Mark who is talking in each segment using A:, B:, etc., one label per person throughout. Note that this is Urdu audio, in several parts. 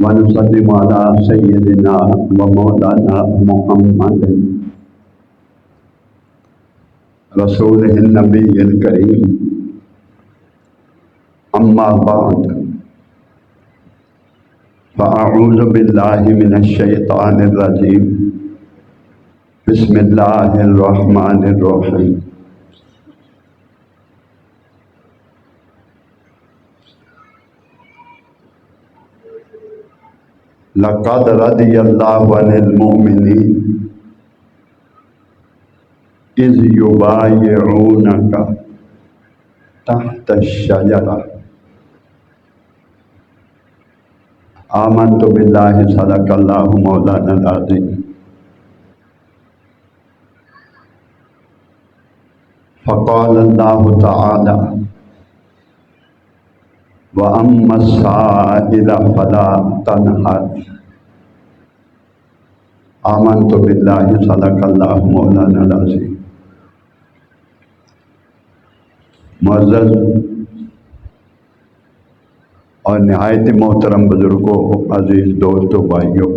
A: ونسلم على سيدنا ومولانا محمد رسوله النبي الكريم أما بعد فأعوذ بالله من الشيطان الرجيم بسم الله الرحمن الرحيم لقد رضي الله عن المؤمنين إذ يبايعونك تحت الشجرة آمنت بالله صدق الله مولانا العظيم فقال الله تعالى وَأَمَّا السَّائِلَ فَلَا تَنْهَرْ آمنت بالله صدق الله مولانا العظيم۔ معزز اور نہایت محترم بزرگوں، عزیز دوستوں، بھائیوں،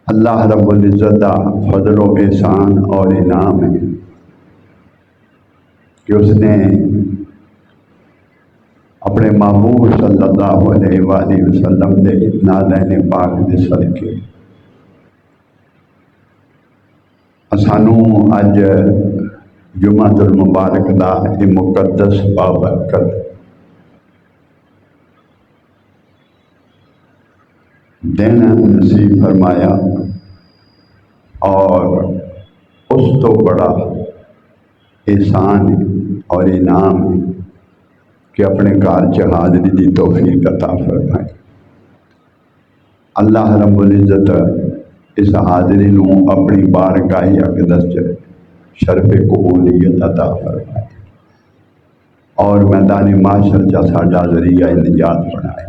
A: اللہ رب العزت کا فضل و احسان اور انعام ہے کہ اس نے اپنے محبوب صلی اللہ علیہ وآلہ وسلم دے نالین پاک دے صدقے سانوں اج جمعۃ المبارک دا یہ مقدس بابرکت دن نصیب فرمایا، اور اس تو بڑا احسان اور انعام ہے کہ اپنے کار حاضری دی توفیق عطا فرمائے۔ اللہ رب العزت اس حاضری نو اپنی بارگاہ اقدس شرف قبولیت عطا فرمائے اور میدان معاشر کا ساڈا ذریعہ نجات بنائے۔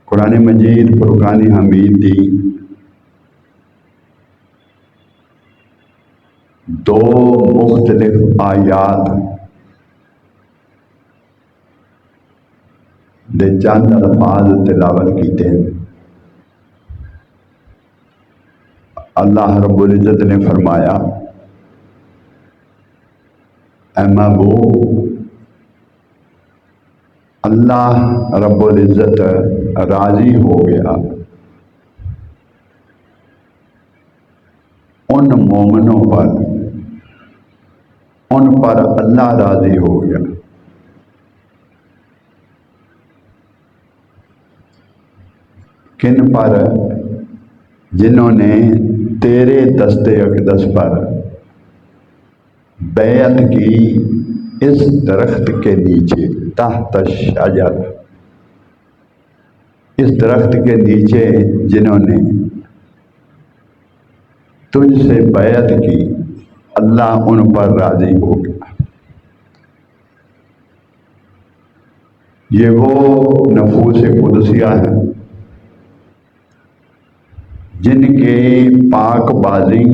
A: قرآن مجید فرقان حمید دی دو مختلف آیات دے چند الفاظ تلاوت کیتے ہیں۔ اللہ رب العزت نے فرمایا، اے محبوب، اللہ رب العزت راضی ہو گیا ان مومنوں پر اللہ راضی ہو گیا کن پر؟ جنہوں نے تیرے دست اقدس پر بیعت کی اس درخت کے نیچے، تحت الشجر، اس درخت کے نیچے جنہوں نے تجھ سے بیعت کی، اللہ ان پر راضی ہو گیا۔ یہ وہ نفوس قدسیہ ہیں جن کے پاک بازی،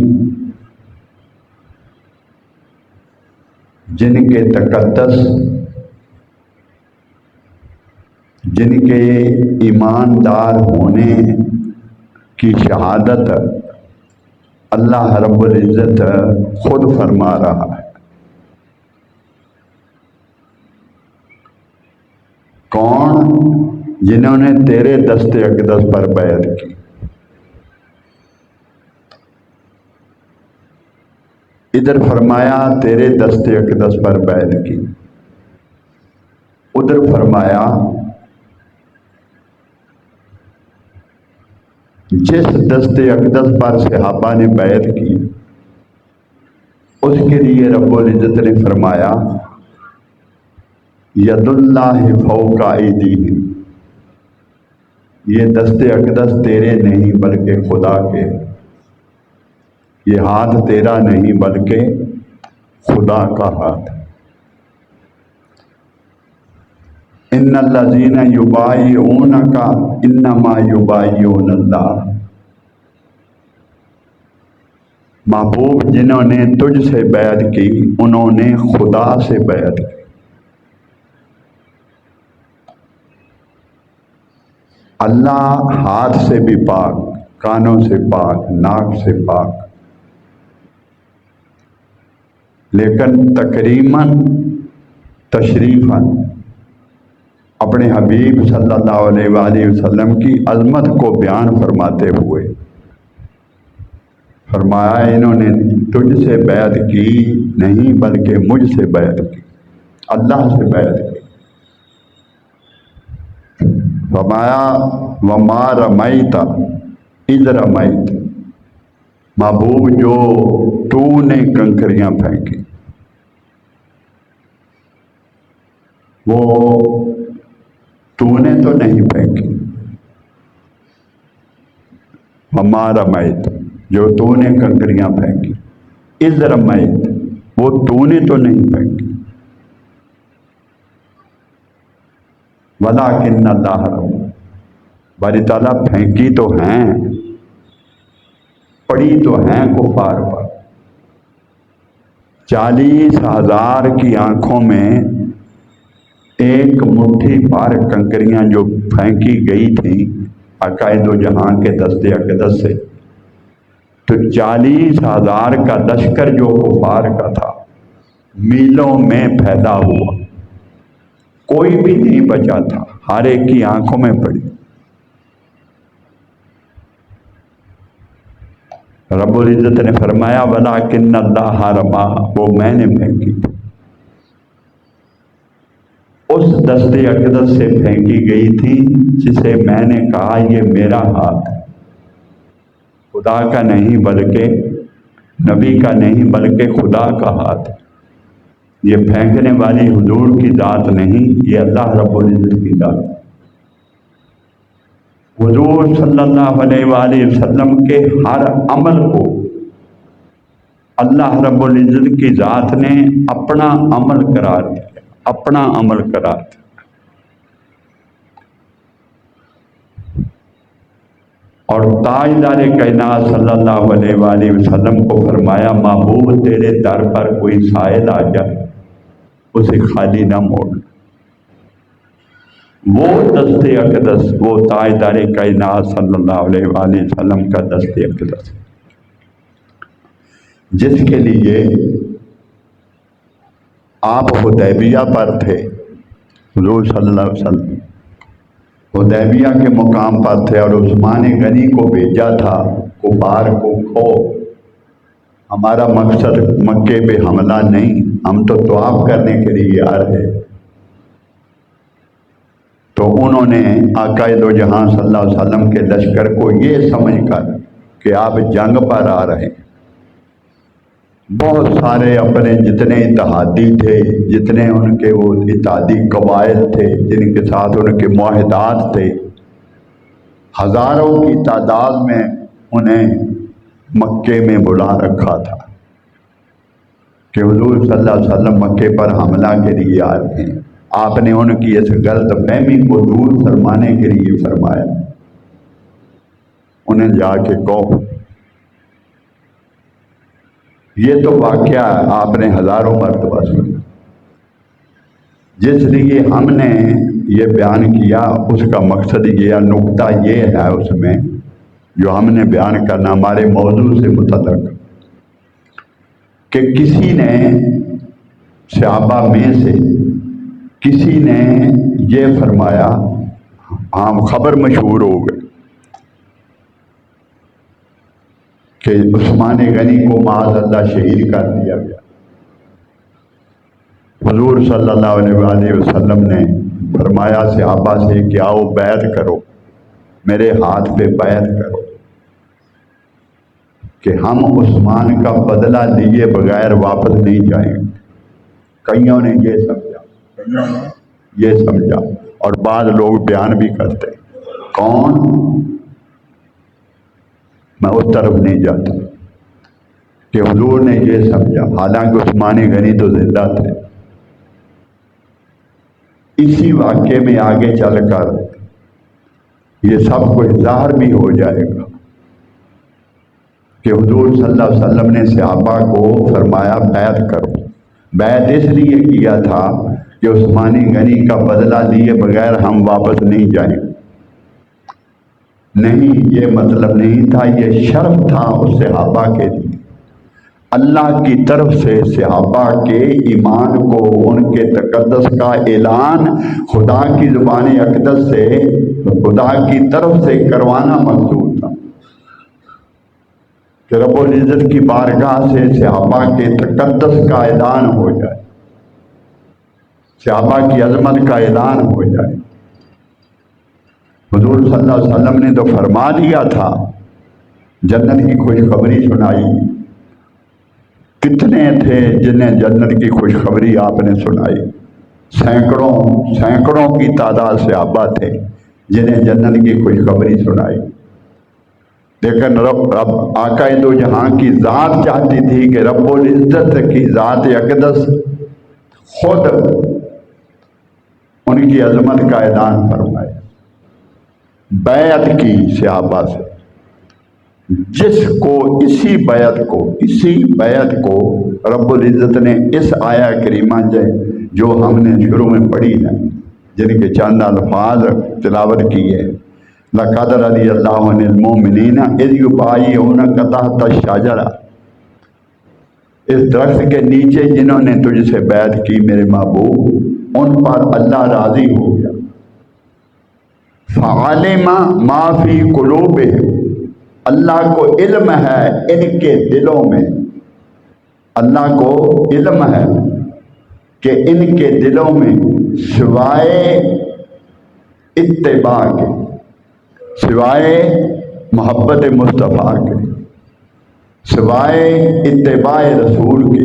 A: جن کے تقدس، جن کے ایماندار ہونے کی شہادت اللہ رب العزت خود فرما رہا ہے۔ کون؟ جنہوں نے تیرے دست اقدس پر بیعت کی۔ ادھر فرمایا تیرے دست اقدس پر بیعت کی، ادھر فرمایا جس دست اقدس پر صحابہ نے بیعت کی اس کے لیے رب العزت نے فرمایا ید اللہ فوق ایدیہم، یہ دست اقدس تیرے نہیں بلکہ خدا کے، یہ ہاتھ تیرا نہیں بلکہ خدا کا ہاتھ۔ ان الذین یبایعونک انما یبایعون اللہ، محبوب جنہوں نے تجھ سے بیعت کی انہوں نے خدا سے بیعت کی۔ اللہ ہاتھ سے بھی پاک، کانوں سے پاک، ناک سے پاک، لیکن تکریماً تشریفاً اپنے حبیب صلی اللہ علیہ وآلہ وسلم کی عظمت کو بیان فرماتے ہوئے فرمایا انہوں نے تجھ سے بیعت کی نہیں بلکہ مجھ سے بیعت کی، اللہ سے بیعت کی۔ فرمایا وما رمیت اذ رمیت، محبوب جو تو نے کنکریاں پھینکی وہ تو نے تو نہیں پھینکی، وما رمیت جو تو نے کنکریاں پھینکی، اذ رمیت وہ تو نے تو نہیں پھینکی، ولکن اللہ رمی، باری تعالیٰ پھینکی تو ہیں، پڑی تو ہیں کفار پر۔ 40,000 کی آنکھوں میں ایک مٹھی بھر کنکریاں جو پھینکی گئی تھیں عقائد و جہاں کے دست اقدس سے، تو 40,000 کا لشکر جو کفار کا تھا میلوں میں پھیلا ہوا، کوئی بھی نہیں بچا تھا، ہر ایک کی آنکھوں میں پڑی۔ رب العزت نے فرمایا ولکن اللہ رما، وہ میں نے پھینکی تھی، اس دست اقدس سے پھینکی گئی تھی جسے میں نے کہا یہ میرا ہاتھ ہے، خدا کا نہیں بلکہ نبی کا نہیں بلکہ خدا کا ہاتھ ہے، یہ پھینکنے والی حضور کی ذات نہیں، یہ اللہ رب العزت کی ذات ہے۔ حضور صلی اللہ علیہ وآلہ وسلم کے ہر عمل کو اللہ رب العزت کی ذات نے اپنا عمل قرار دیا، اپنا عمل قرار دیا۔ اور تاجدار کائنات صلی اللہ علیہ وآلہ وسلم کو فرمایا محبوب تیرے در پر کوئی سائل آ جائے اسے خالی نہ موڑنا۔ وہ دست اقدس، وہ تاجدار کائنات صلی اللہ علیہ وآلہ وسلم کا دست اقدس جس کے لیے آپ حدیبیہ پر تھے، حضور صلی اللہ علیہ وسلم حدیبیہ کے مقام پر تھے اور عثمان غنی کو بھیجا تھا کفار کو کھو، ہمارا مقصد مکے پہ حملہ نہیں، ہم تو طواف کرنے کے لیے آ رہے۔ تو انہوں نے آقا دو جہاں صلی اللہ علیہ وسلم کے لشکر کو یہ سمجھ کر کہ آپ جنگ پر آ رہے ہیں، بہت سارے اپنے جتنے اتحادی تھے، جتنے ان کے وہ اتحادی قبائل تھے جن کے ساتھ ان کے معاہدات تھے، ہزاروں کی تعداد میں انہیں مکے میں بلا رکھا تھا کہ حضور صلی اللہ علیہ وسلم مکے پر حملہ کے لیے آ رہے ہیں۔ آپ نے ان کی اس غلط فہمی کو دور فرمانے کے لیے فرمایا انہیں جا کے کہو۔ یہ تو واقعہ آپ نے ہزاروں مرتبہ سنا، جس لیے ہم نے یہ بیان کیا اس کا مقصد یہ نقطہ یہ ہے اس میں جو ہم نے بیان کرنا ہمارے موضوع سے متعلق، کہ کسی نے صحابہ میں سے کسی نے یہ فرمایا، عام خبر مشہور ہو گئی کہ عثمان غنی کو معاذ اللہ شہید کر دیا گیا۔ حضور صلی اللہ علیہ وآلہ وسلم نے فرمایا صحابہ سے کہ آؤ بیعت کرو، میرے ہاتھ پہ بیعت کرو کہ ہم عثمان کا بدلہ لیے بغیر واپس نہیں جائیں گے۔ کئیوں نے یہ سمجھا اور بعض لوگ بیان بھی کرتے، کون؟ میں اس طرف نہیں جاتا کہ حضور نے یہ سمجھا، حالانکہ عثمان غنی تو زندہ تھے۔ اسی واقعے میں آگے چل کر یہ سب کچھ ظاہر بھی ہو جائے گا کہ حضور صلی اللہ علیہ وسلم نے صحابہ کو فرمایا بیعت کرو۔ بیعت اس لیے کیا تھا کہ عثمان غنی کا بدلہ لیے بغیر ہم واپس نہیں جائیں۔ نہیں، یہ مطلب نہیں تھا، یہ شرف تھا اس صحابہ کے لیے۔ اللہ کی طرف سے صحابہ کے ایمان کو، ان کے تقدس کا اعلان خدا کی زبان اقدس سے، خدا کی طرف سے کروانا مقصود تھا کہ رب العزت کی بارگاہ سے صحابہ کے تقدس کا اعلان ہو جائے، صحابہ کی عظمت کا اعلان ہو جائے۔ حضور صلی اللہ علیہ وسلم نے تو فرما دیا تھا، جنت کی خوشخبری سنائی۔ کتنے تھے جنہیں جنت کی خوشخبری آپ نے سنائی؟ سینکڑوں کی تعداد صحابہ تھے جنہیں جنت کی خوشخبری سنائی۔ لیکن رب آقا دو جہاں کی ذات چاہتی تھی کہ رب العزت کی ذات اقدس خود ان کی عظمت کا اعلان فرمائے، بیعت کی صحابہ سے، جس کو اسی بیعت کو رب العزت نے اس آیا کریمہ جو ہم نے شروع میں پڑھی ہے، جن کے چند الفاظ تلاوت کیے، لَقَدْ رَضِيَ اللَّهُ عَنِ الْمُؤْمِنِينَ إِذْ يُبَايِعُونَكَ تَحْتَ الشَّجَرَةِ، اس درخت کے نیچے جنہوں نے تجھ سے بیعت کی میرے محبوب، ان پر اللہ راضی ہو گیا۔ فَعَلِمَ مَا فِي قُلُوبِهِمْ، اللہ کو علم ہے ان کے دلوں میں، اللہ کو علم ہے کہ ان کے دلوں میں سوائے اتباع کے، سوائے محبت مصطفیٰ کے، سوائے اتباع رسول کے،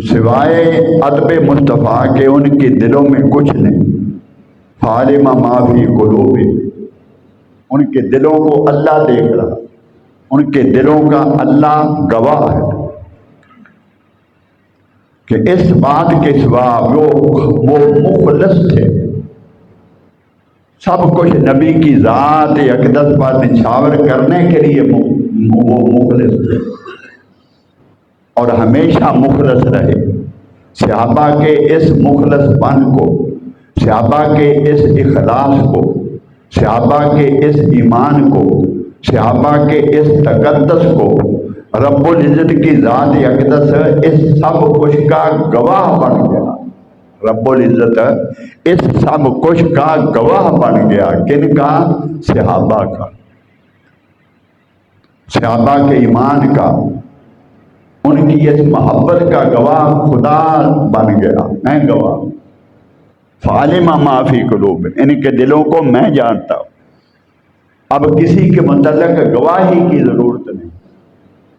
A: سوائے ادب مصطفیٰ کے ان کے دلوں میں کچھ نہیں۔ فَعَلِمَ مَا فِي قُلُوبِهِمْ، ان کے دلوں کو اللہ دیکھ رہا، ان کے دلوں کا اللہ گواہ ہے کہ اس بات کے سوا وہ مخلص تھے، سب کچھ نبی کی ذات اقدس پر نچھاور کرنے کے لیے وہ مخلص تھے اور ہمیشہ مخلص رہے۔ صحابہ کے اس مخلص پن کو، صحابہ کے اس اخلاص کو، صحابہ کے اس ایمان کو، صحابہ کے اس تقدس کو رب العزت کی ذات اقدس اس سب کچھ کا گواہ بن گیا۔ رب العزت اس سب کچھ کا گواہ بن گیا۔ کن کا؟ صحابہ کا، صحابہ کے ایمان کا، ان کی اس محبت کا گواہ خدا بن گیا، میں گواہ۔ فَعَلِمَ مَا فِي قُلُوبِهِمْ، ان کے دلوں کو میں جانتا ہوں۔ اب کسی کے متعلق گواہی کی ضرورت نہیں،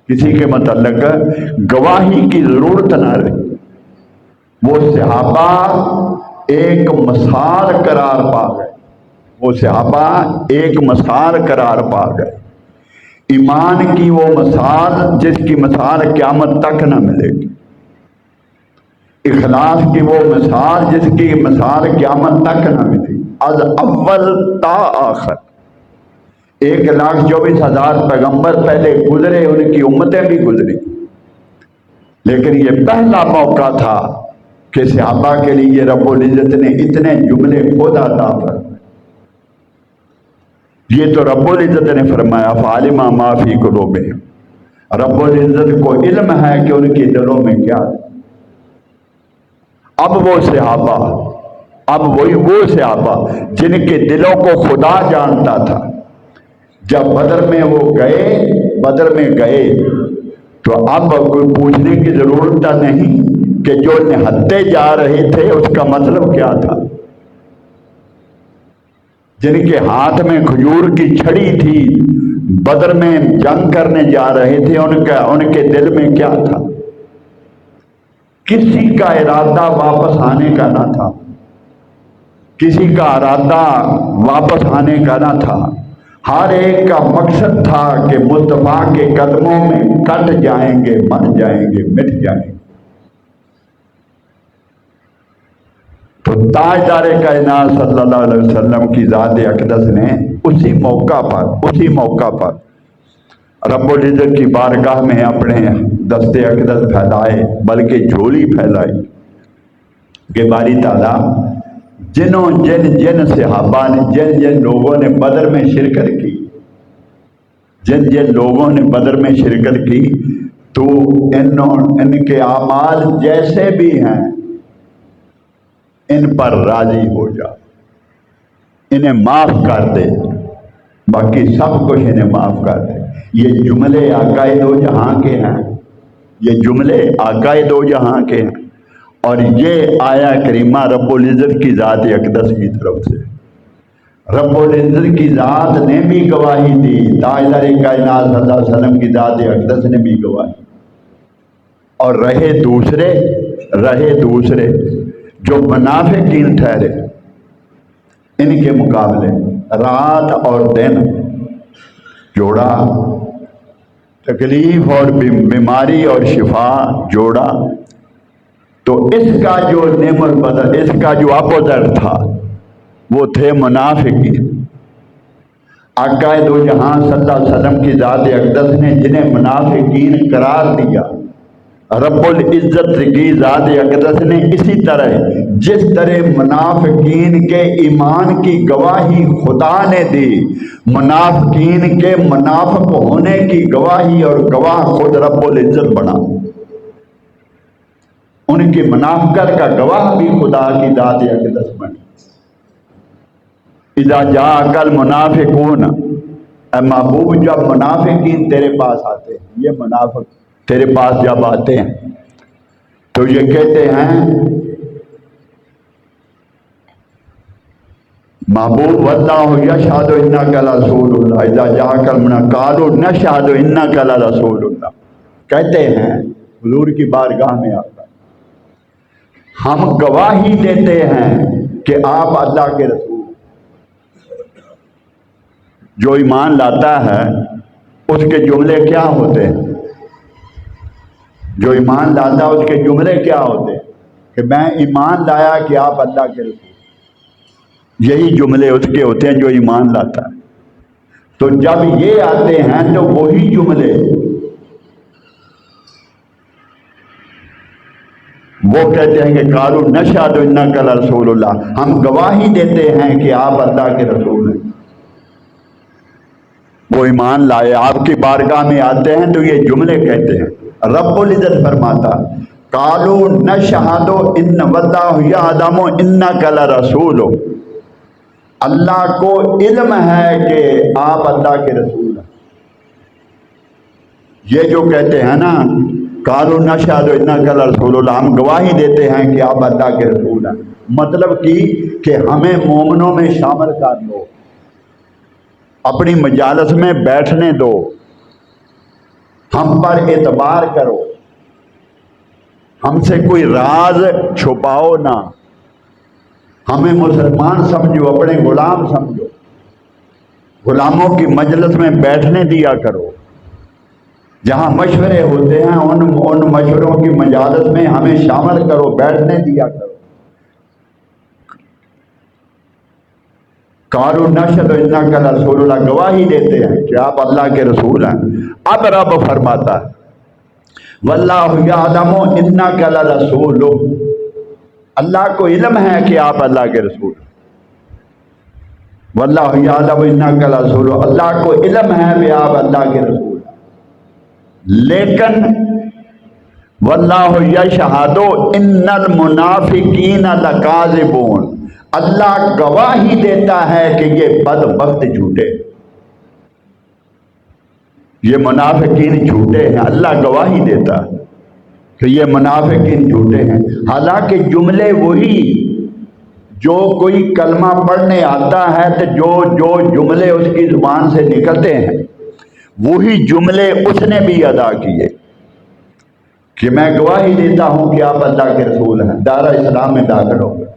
A: کسی کے متعلق گواہی کی ضرورت نہ رہی۔ وہ صحابہ ایک مثال قرار پا گئے، وہ صحابہ ایک مثال قرار پا گئے، ایمان کی وہ مثال جس کی مثال قیامت تک نہ ملے گی، اخلاص کی وہ مثال جس کی مثال قیامت تک نہ ملے گی۔ از اول تا آخر 1,24,000 پیغمبر پہلے گزرے، ان کی امتیں بھی گزری، لیکن یہ پہلا موقع تھا کہ صحابہ کے لیے رب العزت نے اتنے جملے خود عطا فرمائے۔ یہ تو رب العزت نے فرمایا فَعَلِمَ مَا فِي قُلُوبِهِمْ، رب العزت کو علم ہے کہ ان کے دلوں میں کیا ہے۔ اب وہ صحابہ، اب وہ صحابہ جن کے دلوں کو خدا جانتا تھا، جب بدر میں وہ گئے، بدر میں گئے تو اب کوئی پوچھنے کی ضرورت نہیں کہ جو نہتے جا رہے تھے اس کا مطلب کیا تھا، جن کے ہاتھ میں کھجور کی چھڑی تھی، بدر میں جنگ کرنے جا رہے تھے، ان کے دل میں کیا تھا۔ کسی کا ارادہ واپس آنے کا نہ تھا، کسی کا ارادہ واپس آنے کا نہ تھا، ہر ایک کا مقصد تھا کہ مصطفیٰ کے قدموں میں کٹ جائیں گے، مر جائیں گے، مٹ جائیں گے۔ تو تاجدار کائنات صلی اللہ علیہ وسلم کی ذات اقدس نے اسی موقع پر رب العزت کی بارگاہ میں اپنے دست اقدس پھیلائے، بلکہ جھولی پھیلائی کہ باری تعالیٰ جن صحابہ نے جن لوگوں نے بدر میں شرکت کی، جن لوگوں نے بدر میں شرکت کی، تو ان کے اعمال جیسے بھی ہیں ان پر راضی ہو جا، انہیں معاف کر دے، باقی سب کچھ انہیں معاف کر دے۔ یہ جملے آقا دو جہاں کے ہیں، یہ جملے آقا دو جہاں کے ہیں، اور یہ آیا کریمہ رب العزت کی ذات اقدس کی طرف سے۔ رب العزت کی ذات نے بھی گواہی دی، تاجدار کائنات صلی اللہ علیہ وسلم کی ذات اقدس نے بھی گواہی، اور رہے دوسرے جو منافقین ٹھہرے، ان کے مقابلے رات اور دن جوڑا، تکلیف اور بیماری اور شفا جوڑا، تو اس کا جو نعم البدل، اس کا جو اپوزٹ تھا وہ تھے منافقین۔ آقا دو جہاں صلی اللہ علیہ وسلم کی ذات اقدس نے جنہیں منافقین قرار دیا، رب العزت کی ذات اقدس نے اسی طرح جس طرح منافقین کے ایمان کی گواہی خدا نے دی، منافقین کے منافق ہونے کی گواہی اور گواہ خود رب العزت بنا، ان کی منافقت کا گواہ بھی خدا کی ذات اقدس بنی۔ اذا جاءک المنافقون، اے محبوب جب منافقین تیرے پاس آتے ہیں، یہ منافق تیرے پاس جب آتے ہیں تو یہ کہتے ہیں محبوب واللہ یشہد انک لرسول اللہ، اذا جاءک المنافقون قالوا نشہد انک لرسول اللہ، کہتے ہیں حضور کی بارگاہ میں آ کر ہم گواہی دیتے ہیں کہ آپ اللہ کے رسول۔ جو ایمان لاتا ہے اس کے جملے کیا ہوتے ہیں؟ جو ایمان لاتا ہے اس کے جملے کیا ہوتے ہیں؟ کہ میں ایمان لایا کہ آپ اللہ کے رسول، یہی جملے اس کے ہوتے ہیں جو ایمان لاتا ہے۔ تو جب یہ آتے ہیں تو وہی جملے وہ کہتے ہیں کہ قالوا نشہد انک لرسول اللہ، ہم گواہی دیتے ہیں کہ آپ اللہ کے رسول ہیں۔ وہ ایمان لائے آپ کی بارگاہ میں آتے ہیں تو یہ جملے کہتے ہیں۔ رب العزت فرماتا قالوا نشہد ان واللہ یعلم انک لرسول، اللہ کو علم ہے کہ آپ اللہ کے رسول ہیں۔ یہ جو کہتے ہیں نا قالوا نشہد انک لرسول اللہ، ہم گواہی دیتے ہیں کہ آپ اللہ کے رسول ہیں، مطلب کہ ہمیں مومنوں میں شامل کر لو، اپنی مجالس میں بیٹھنے دو، ہم پر اعتبار کرو، ہم سے کوئی راز چھپاؤ نہ، ہمیں مسلمان سمجھو، اپنے غلام سمجھو، غلاموں کی مجلس میں بیٹھنے دیا کرو، جہاں مشورے ہوتے ہیں ان مشوروں کی مجالس میں ہمیں شامل کرو، بیٹھنے دیا کرو۔ قالوا نشہد انک لرسول اللہ، گواہی دیتے ہیں کہ آپ اللہ کے رسول ہیں۔ اب رب فرماتا ہے واللہ یعلم انک لرسول، اللہ کو علم ہے کہ آپ اللہ کے رسول ہیں۔ واللہ یعلم انک لرسول، اللہ کو علم ہے کہ آپ اللہ کے رسول ہیں، لیکن واللہ یشہد ان المنافقین لکاذبون، اللہ گواہی دیتا ہے کہ یہ بدبخت جھوٹے، یہ منافقین جھوٹے ہیں، اللہ گواہی دیتا ہے کہ یہ منافقین جھوٹے ہیں، حالانکہ جملے وہی، جو کوئی کلمہ پڑھنے آتا ہے تو جو جملے اس کی زبان سے نکلتے ہیں وہی جملے اس نے بھی ادا کیے کہ میں گواہی دیتا ہوں کہ آپ اللہ کے رسول ہیں، دار اسلام میں داخل ہو گئے۔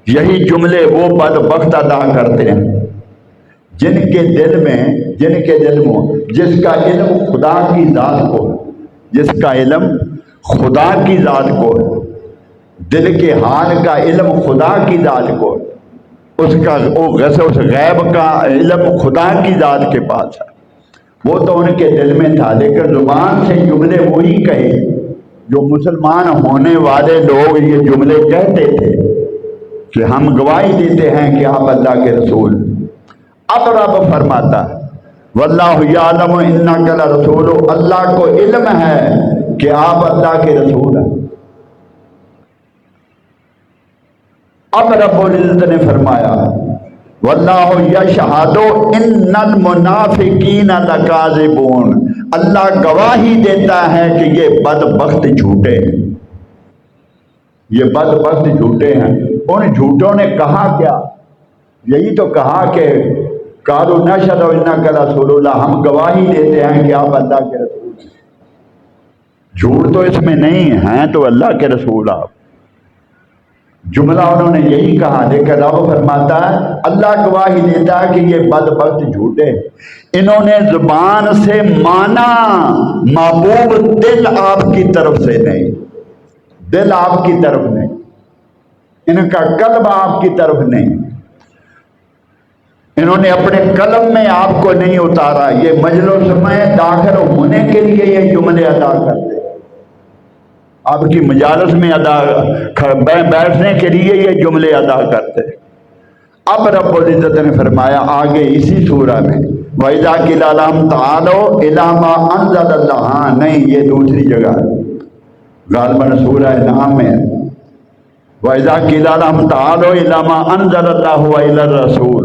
A: یہی جملے وہ بدبخت ادا کرتے ہیں جن کے دل میں جس کا علم خدا کی ذات کو ہے، جس کا علم خدا کی ذات کو ہے، دل کے حال کا علم خدا کی ذات کو ہے، اس غیب کا علم خدا کی ذات کے پاس ہے، وہ تو ان کے دل میں تھا، لیکن زبان سے جملے وہی کہے جو مسلمان ہونے والے لوگ یہ جملے کہتے تھے کہ ہم گواہی دیتے ہیں کہ آپ اللہ کے رسول۔ اب رب فرماتا ہے واللہ یعلم انک لرسول، اللہ کو علم ہے کہ آپ اللہ کے رسول ہیں۔ اب رب العزت نے فرمایا واللہ یشہد ان المنافقین لکاذبون، اللہ گواہی دیتا ہے کہ یہ بدبخت جھوٹے ہیں، یہ بدبخت جھوٹے ہیں۔ ان جھوٹوں نے کہا کیا؟ یہی تو کہا کہ قالوا نشہد انک رسول اللہ، ہم گواہی دیتے ہیں کہ آپ اللہ کے رسول ہیں۔ جھوٹ تو اس میں نہیں ہیں، تو اللہ کے رسول آپ، جملہ انہوں نے یہی کہا، لیکن رب فرماتا ہے اللہ گواہی دیتا ہے کہ یہ بدبخت جھوٹے ہیں۔ انہوں نے زبان سے مانا، محبوب دل آپ کی طرف سے نہیں، دل آپ کی طرف نہیں، ان کا قلب آپ کی طرف نہیں، انہوں نے اپنے قلم میں آپ کو نہیں اتارا۔ یہ مجلس میں داخل ہونے کے لیے یہ جملے ادا کرتے، آپ کی مجالس میں بیٹھنے کے لیے یہ جملے ادا کرتے۔ اب رب العزت نے فرمایا آگے اسی سورہ میں وَإِذَا قِيلَ لَهُمْ تَعَالَوْا إِلَىٰ مَا أَنزَلَ اللَّهُ، ہاں نہیں، یہ دوسری جگہ ہے، غالباً سورہ نام میں ہے۔ وَإِذَا قِيلَ لَهُمْ تَعَالَوْا إِلَىٰ مَا أَنزَلَ اللَّهُ وَإِلَى الرَّسُولِ،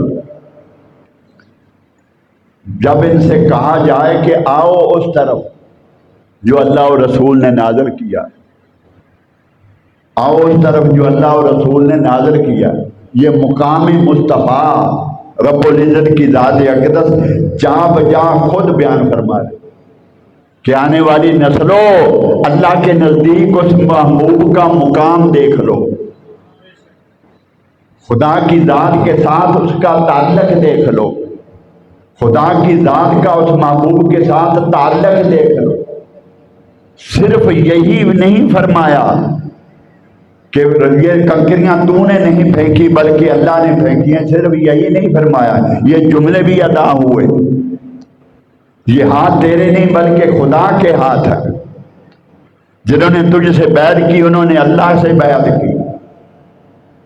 A: جب ان سے کہا جائے کہ آؤ اس طرف جو اللہ اور رسول نے نازل کیا، آؤ اس طرف جو اللہ اور رسول نے نازل کیا، یہ مقام مصطفیٰ رب العزت کی ذات اقدس جہاں بجہاں خود بیان فرما رہے کہ آنے والی نسلوں اللہ کے نزدیک اس محبوب کا مقام دیکھ لو، خدا کی ذات کے ساتھ اس کا تعلق دیکھ لو، خدا کی ذات کا اس محبوب کے ساتھ تعلق دیکھ لو۔ صرف یہی نہیں فرمایا کہ یہ کنکریاں تو نے نہیں پھینکی بلکہ اللہ نے پھینکی ہیں، صرف یہی نہیں فرمایا، یہ جملے بھی ادا ہوئے، یہ ہاتھ تیرے نہیں بلکہ خدا کے ہاتھ ہے، جنہوں نے تجھ سے بیعت کی انہوں نے اللہ سے بیعت کی،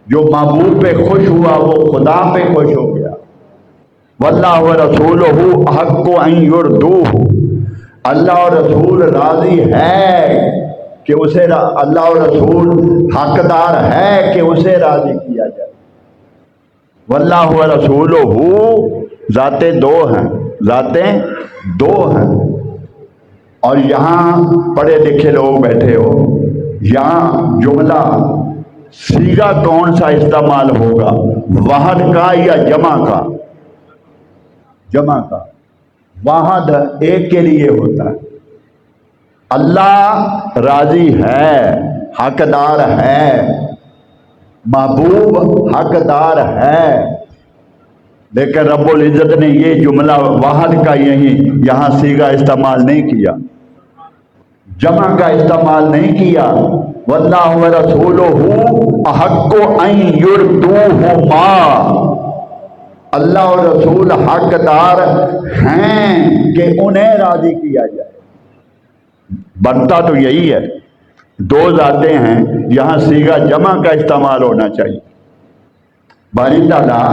A: جو محبوب پہ خوش ہوا وہ خدا پہ خوش ہو گیا۔ واللہ ورسولہ احق ان یرضوہ، اللہ اور رسول راضی ہے کہ اسے، اللہ اور رسول حقدار ہے کہ اسے راضی کیا جائے۔ واللہ ورسولہ، ذاتیں دو ہیں، ذاتیں دو ہیں، اور یہاں پڑھے لکھے لوگ بیٹھے ہو، یہاں جملہ صیغہ کون سا استعمال ہوگا، واحد کا یا جمع کا؟ جمع کا۔ واحد ایک کے لیے ہوتا ہے، اللہ راضی ہے، حقدار ہے، محبوب حقدار ہے، لیکن رب العزت نے یہ جملہ واحد کا یہاں صیغہ استعمال نہیں کیا، جمع کا استعمال نہیں کیا۔ واللہ ورسولہ احق ان یرضوہما، اللہ اور رسول حقدار ہیں کہ انہیں راضی کیا جائے۔ بنتا تو یہی ہے، دو ذاتیں ہیں، یہاں صیغہ جمع کا استعمال ہونا چاہیے۔ باری تعالیٰ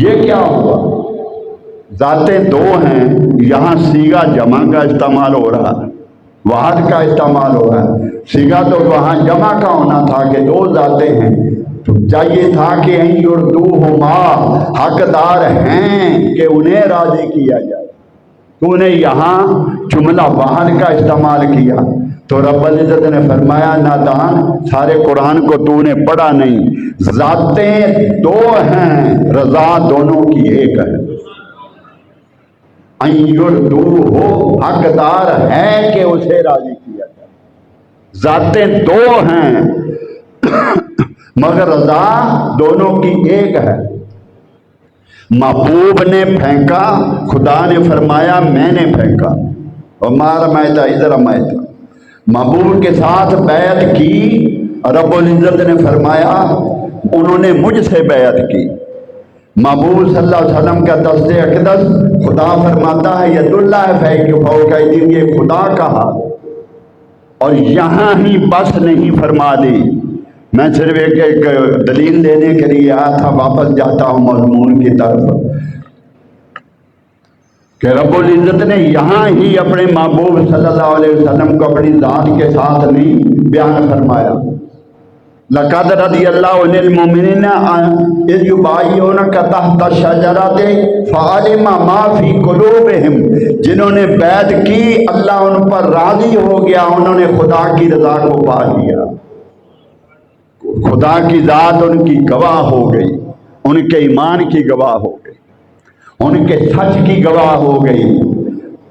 A: یہ کیا ہوا، ذاتیں دو ہیں، یہاں صیغہ جمع کا استعمال ہو رہا ہے، واحد کا استعمال ہو رہا ہے، صیغہ تو وہاں جمع کا ہونا تھا کہ دو ذاتیں ہیں، تو چاہیے تھا کہ ان یرضوہما، حقدار ہیں کہ انہیں راضی کیا جائے، تو نے یہاں جملہ واحد کا استعمال کیا، تو رب العزت نے فرمایا نادان، سارے قرآن کو تو نے پڑھا نہیں، ذاتیں دو ہیں، رضا دونوں کی ایک ہے۔ ان یرضوہ، حقدار ہے کہ اسے راضی کیا جائے، ذاتیں دو ہیں مگر رضا دونوں کی ایک ہے۔ محبوب نے پھینکا، خدا نے فرمایا میں نے پھینکا، اور مار میتا ادھر میتا، محبوب کے ساتھ بیعت کی، رب العزت نے فرمایا انہوں نے مجھ سے بیعت کی۔ محبوب صلی اللہ علیہ وسلم کا دست اقدس خدا فرماتا ہے ید اللہ فوق ایدیہم، یہ خدا کا ہاتھ، اور یہاں ہی بس نہیں فرما دی میں صرف ایک دلیل دینے کے لیے آیا تھا، واپس جاتا ہوں مضمون کی طرف، کہ رب العزت نے یہاں ہی اپنے محبوب صلی اللہ علیہ وسلم کو اپنی ذات کے ساتھ نہیں بیان فرمایا۔ لقد رضی اللہ عن المؤمنین اذ یبایعونک تحت الشجرۃ فعلم ما فی قلوبہم، جنہوں نے بیعت کی اللہ ان پر راضی ہو گیا، انہوں نے خدا کی رضا کو پا لیا، خدا کی ذات ان کی گواہ ہو گئی، ان کے ایمان کی گواہ ہو گئی، ان کے سچ کی گواہ ہو گئی،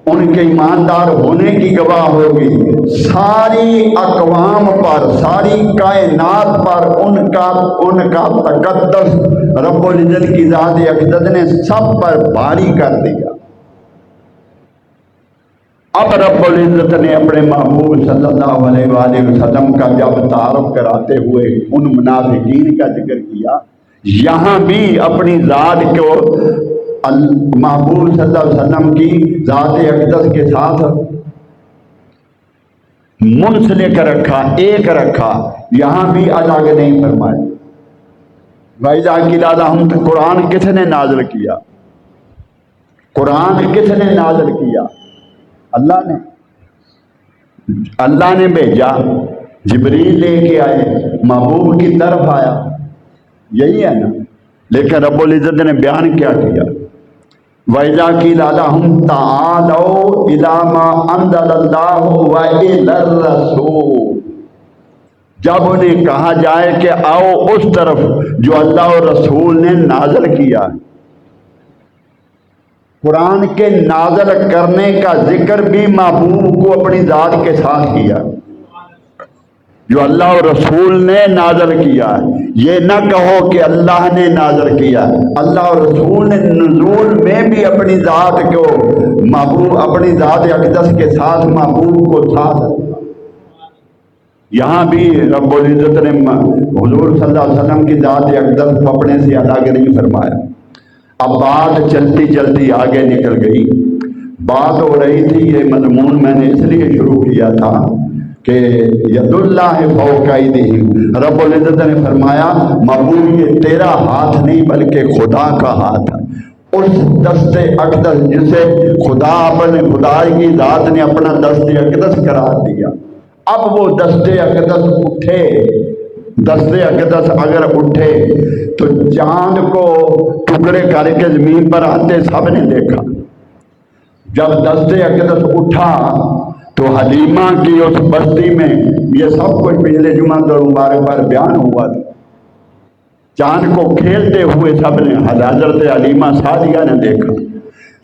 A: ان کے ایماندار ہونے کی گواہ ہوگی، ساری اقوام پر، ساری کائنات پر ان کا تقدس رب العزت کی ذات اقدس نے سب پر بھاری کر دیا۔ اب رب العزت نے اپنے محبوب صلی اللہ علیہ وآلہ وسلم کا جب تعارف کراتے ہوئے ان منافقین کا ذکر کیا، یہاں بھی اپنی ذات کو محبوب صلی اللہ علیہ وسلم کی ذات اقدس کے ساتھ منسلک رکھا، ایک رکھا، یہاں بھی الگ نہیں فرمائے۔ وَإِذَا قِيلَ لَهُمْ، قرآن کس نے نازل کیا؟ قرآن کس نے نازل کیا؟ اللہ نے، اللہ نے بھیجا، جبریل لے کے آئے، محبوب کی طرف آیا، یہی ہے نا۔ لیکن رب العزت نے بیان کیا کیا؟ وَإِذَا قِيلَ لَهُمْ تَعَالَوْا إِلَىٰ مَا أَنزَلَ اللَّهُ وَإِلَى الرَّسُولِ، جب انہیں کہا جائے کہ آؤ اس طرف جو اللہ اور رسول نے نازل کیا۔ قرآن کے نازل کرنے کا ذکر بھی محبوب کو اپنی ذات کے ساتھ کیا، جو اللہ اور رسول نے نازل کیا۔ یہ نہ کہو کہ اللہ نے نازل کیا، اللہ اور رسول نے نزول میں بھی اپنی ذات کو محبوب، اپنی ذات اقدس کے ساتھ محبوب کو ساتھ رکھا۔ یہاں بھی رب العزت نے حضور صلی اللہ علیہ وسلم کی ذات اقدس کو اپنے سے الگ نہیں فرمایا۔ اب بات چلتی چلتی آگے نکل گئی، بات ہو رہی تھی، یہ مضمون میں نے اس لیے شروع کیا تھا کہ ید اللہ فوق ایدیہم، رب العزت نے فرمایا محبوب یہ تیرا ہاتھ نہیں بلکہ خدا کا ہاتھ ہے۔ اس دست اقدس جسے خدا اپنے خدائی کی ذات نے اپنا دست اقدس قرار دیا، اب وہ دست اقدس اٹھے، دست اقدس اگر اٹھے تو چاند کو ٹکڑے کر کے زمین پر آتے سب نے دیکھا۔ جب دست اقدس اٹھا تو حلیمہ کی اس بستی میں، یہ سب کچھ پچھلے جمعہ اور مبارک پر بیان ہوا تھا، چاند کو کھیلتے ہوئے سب نے، حضرت حلیمہ سعدیہ نے دیکھا،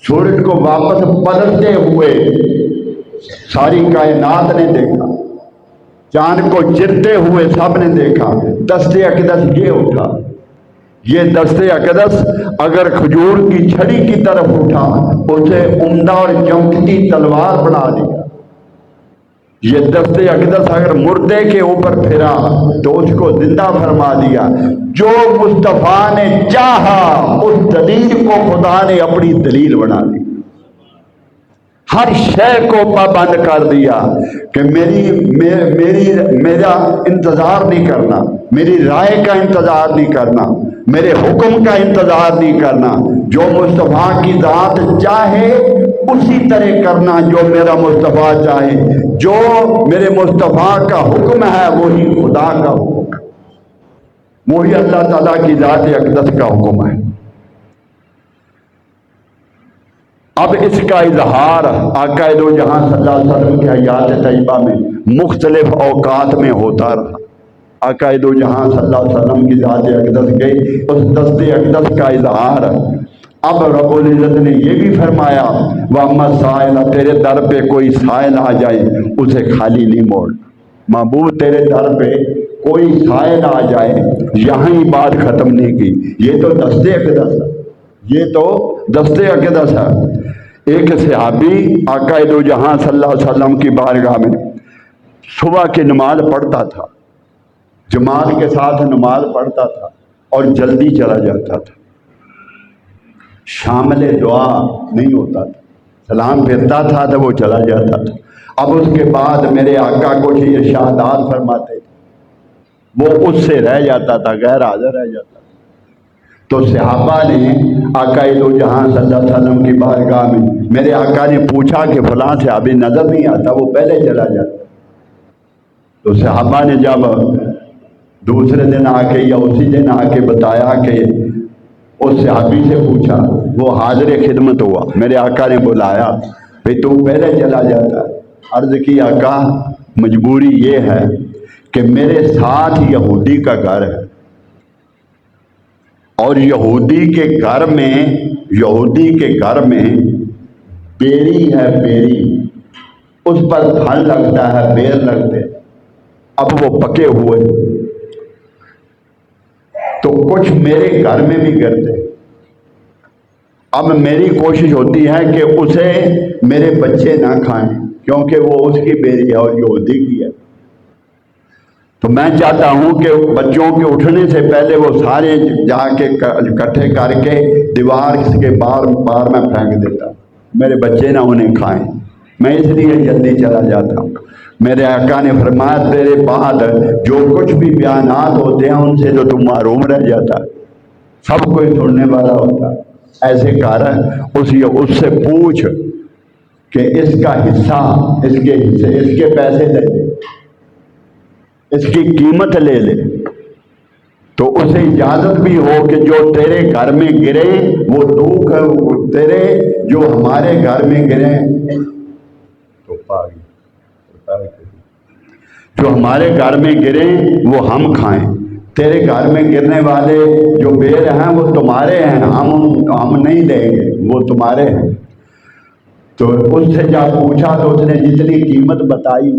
A: سورج کو واپس پلٹتے ہوئے ساری کائنات نے دیکھا، چاند کو چرتے ہوئے سب نے دیکھا۔ دست اقدس یہ اٹھا، یہ دست اقدس اگر کھجور کی چھڑی کی طرف اٹھا، اسے عمدہ اور چمکتی تلوار بنا دیا۔ یہ دست اقدس اگر مردے کے اوپر پھرا تو اس کو زندہ فرما دیا۔ جو مصطفیٰ نے چاہا اس دلیل کو خدا نے اپنی دلیل بنا دی، ہر شے کو پابند کر دیا کہ میرا انتظار نہیں کرنا، میری رائے کا انتظار نہیں کرنا، میرے حکم کا انتظار نہیں کرنا، جو مصطفیٰ کی ذات چاہے اسی طرح کرنا جو میرا مصطفیٰ چاہے، جو میرے مصطفیٰ کا حکم ہے وہی خدا کا حکم ہے، وہی اللہ تعالیٰ کی ذات اقدس کا حکم ہے۔ اب اس کا اظہار آقا دو جہاں صلی اللہ علیہ وسلم کی حیات طیبہ میں مختلف اوقات میں ہوتا رہا۔ آقا دو جہاں صلی اللہ علیہ وسلم کی ذات اقدس کے اس دست اقدس کا اظہار اب رب العزت نے یہ بھی فرمایا، وَأَمَّا السَّائِلَ، تیرے در پہ کوئی سائل آ جائے اسے خالی نہیں موڑ۔ محبوب تیرے در پہ کوئی سائل آ جائے، یہاں ہی بات ختم نہیں کی، یہ تو دست اقدس ہے، یہ تو دست اقدس ہے۔ ایک صحابی آقا دو جہاں صلی اللہ علیہ وسلم کی بارگاہ میں صبح کی نماز پڑھتا تھا، جماعت کے ساتھ نماز پڑھتا تھا اور جلدی چلا جاتا تھا، شامل دعا نہیں ہوتا تھا، سلام پھرتا تھا تو وہ چلا جاتا تھا۔ اب اس کے بعد میرے آقا کو ارشادات فرماتے تھے، وہ اس سے رہ جاتا تھا، غیر حاضر رہ جاتا تھا۔ تو صحابہ نے آقا دو جہاں صلی اللہ علیہ وسلم کی بارگاہ میں، میرے آقا نے پوچھا کہ فلاں صحابی نظر نہیں آتا، وہ پہلے چلا جاتا۔ تو صحابہ نے جب دوسرے دن آ کے یا اسی دن آ کے بتایا کہ اس صحابی سے پوچھا، وہ حاضر خدمت ہوا، میرے آقا نے بلایا، بھئی تو پہلے چلا جاتا۔ عرض کی آقا مجبوری یہ ہے کہ میرے ساتھ یہودی کا گھر ہے، اور یہودی کے گھر میں بیری ہے، بیری اس پر پھل لگتا ہے، بیر لگتے، اب وہ پکے ہوئے تو کچھ میرے گھر میں بھی گرتے۔ اب میری کوشش ہوتی ہے کہ اسے میرے بچے نہ کھائیں، کیونکہ وہ اس کی بیری ہے اور یہودی کی ہے۔ تو میں چاہتا ہوں کہ بچوں کے اٹھنے سے پہلے وہ سارے جا کے اکٹھے کر کے دیوار کے بار میں پھینک دیتا، میرے بچے نہ انہیں کھائیں، میں اس لیے جلدی چلا جاتا ہوں۔ میرے آقا نے فرمایا تیرے بعد جو کچھ بھی بیانات ہوتے ہیں ان سے تو تم محروم رہ جاتا، سب کوئی سننے والا ہوتا، ایسے کر اس سے پوچھ کہ اس کا حصہ، اس کے پیسے لے لے، اس کی قیمت لے لے، تو اسے اجازت بھی ہو کہ جو تیرے گھر میں گرے وہ دکھ تیرے، جو ہمارے گھر میں گرے تو پاگی، جو ہمارے گھر میں گرے وہ ہم کھائیں، تیرے گھر میں گرنے والے جو بیر ہیں وہ تمہارے ہیں، ہم نہیں لیں گے، وہ تمہارے ہیں۔ تو اس سے جب پوچھا تو اس نے جتنی قیمت بتائی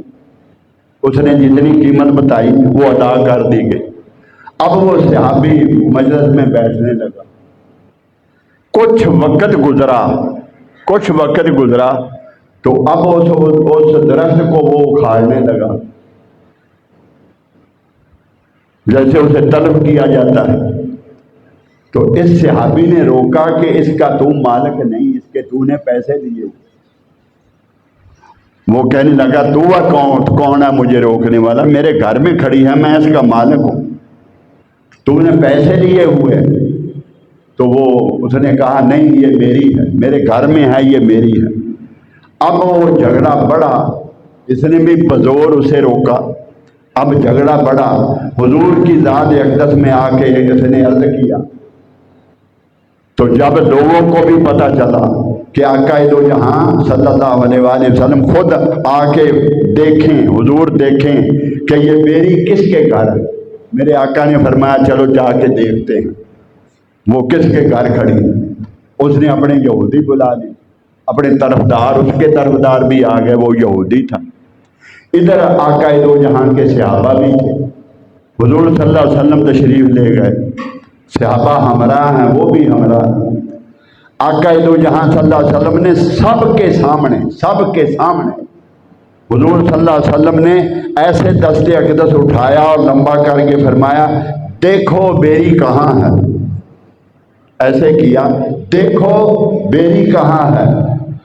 A: وہ ادا کر دی گئی۔ اب وہ صحابی مجلس میں بیٹھنے لگا، کچھ وقت گزرا تو اب اس درخت کو وہ اکھاڑنے لگا، جیسے اسے طلب کیا جاتا ہے۔ تو اس صحابی نے روکا کہ اس کا تو مالک نہیں، اس کے تو نے پیسے دیے۔ وہ کہنے لگا تو کون ہے مجھے روکنے والا، میرے گھر میں کھڑی ہے، میں اس کا مالک ہوں، تو نے پیسے لیے ہوئے۔ تو اس نے کہا نہیں یہ میری ہے، میرے گھر میں ہے، یہ میری ہے۔ اب وہ جھگڑا بڑھا، اس نے بھی بزور اسے روکا، اب جھگڑا بڑھا، حضور کی ذات اقدس میں آ کے اس نے عرض کیا۔ تو جب لوگوں کو بھی پتہ چلا کہ آقا دو جہاں صلی اللہ علیہ وآلہ وسلم خود آ کے دیکھیں، حضور دیکھیں کہ یہ بیری کس کے گھر ہے، میرے آقا نے فرمایا چلو جا کے دیکھتے ہیں وہ کس کے گھر کھڑی ہے۔ اس نے اپنے یہودی بلا لی، اپنے طرفدار، اس کے طرفدار بھی آ گئے، وہ یہودی تھا۔ ادھر آقا دو جہاں کے صحابہ بھی تھے، حضور صلی اللہ علیہ وسلم تشریف لے گئے، صحابہ ہمراہ ہیں، وہ بھی ہمراہ ہیں۔ آقا دو جہاں صلی اللہ علیہ وسلم نے سب کے سامنے حضور صلی اللہ علیہ وسلم نے ایسے دست اقدس اٹھایا اور لمبا کر کے فرمایا دیکھو بیری کہاں ہے، ایسے کیا دیکھو بیری کہاں ہے۔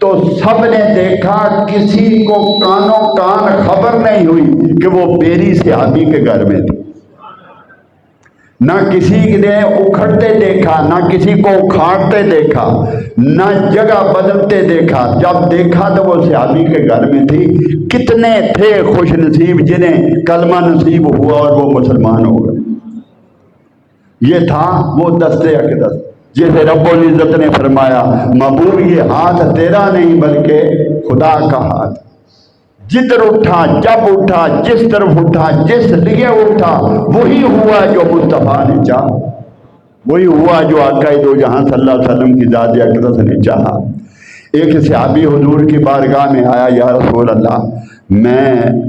A: تو سب نے دیکھا، کسی کو کانوں کان خبر نہیں ہوئی کہ وہ بیری صحابی کے گھر میں تھی، نہ کسی نے اکھڑتے دیکھا، نہ کسی کو اکھاڑتے دیکھا، نہ جگہ بدلتے دیکھا۔ جب دیکھا تو وہ صحابی کے گھر میں تھی۔ کتنے تھے خوش نصیب جنہیں کلمہ نصیب ہوا اور وہ مسلمان ہو گئے۔ یہ تھا وہ دست اقدس جسے رب العزت نے فرمایا محبوب یہ ہاتھ تیرا نہیں بلکہ خدا کا ہاتھ، جدھر اٹھا، جب اٹھا، جس طرف اٹھا، جس لیے اٹھا، وہی ہوا جو مصطفیٰ نے چاہا، وہی ہوا جو آقا دو جہاں صلی اللہ علیہ وسلم کی ذات اقدس نے چاہا۔ ایک صحابی حضور کی بارگاہ میں آیا، یا رسول اللہ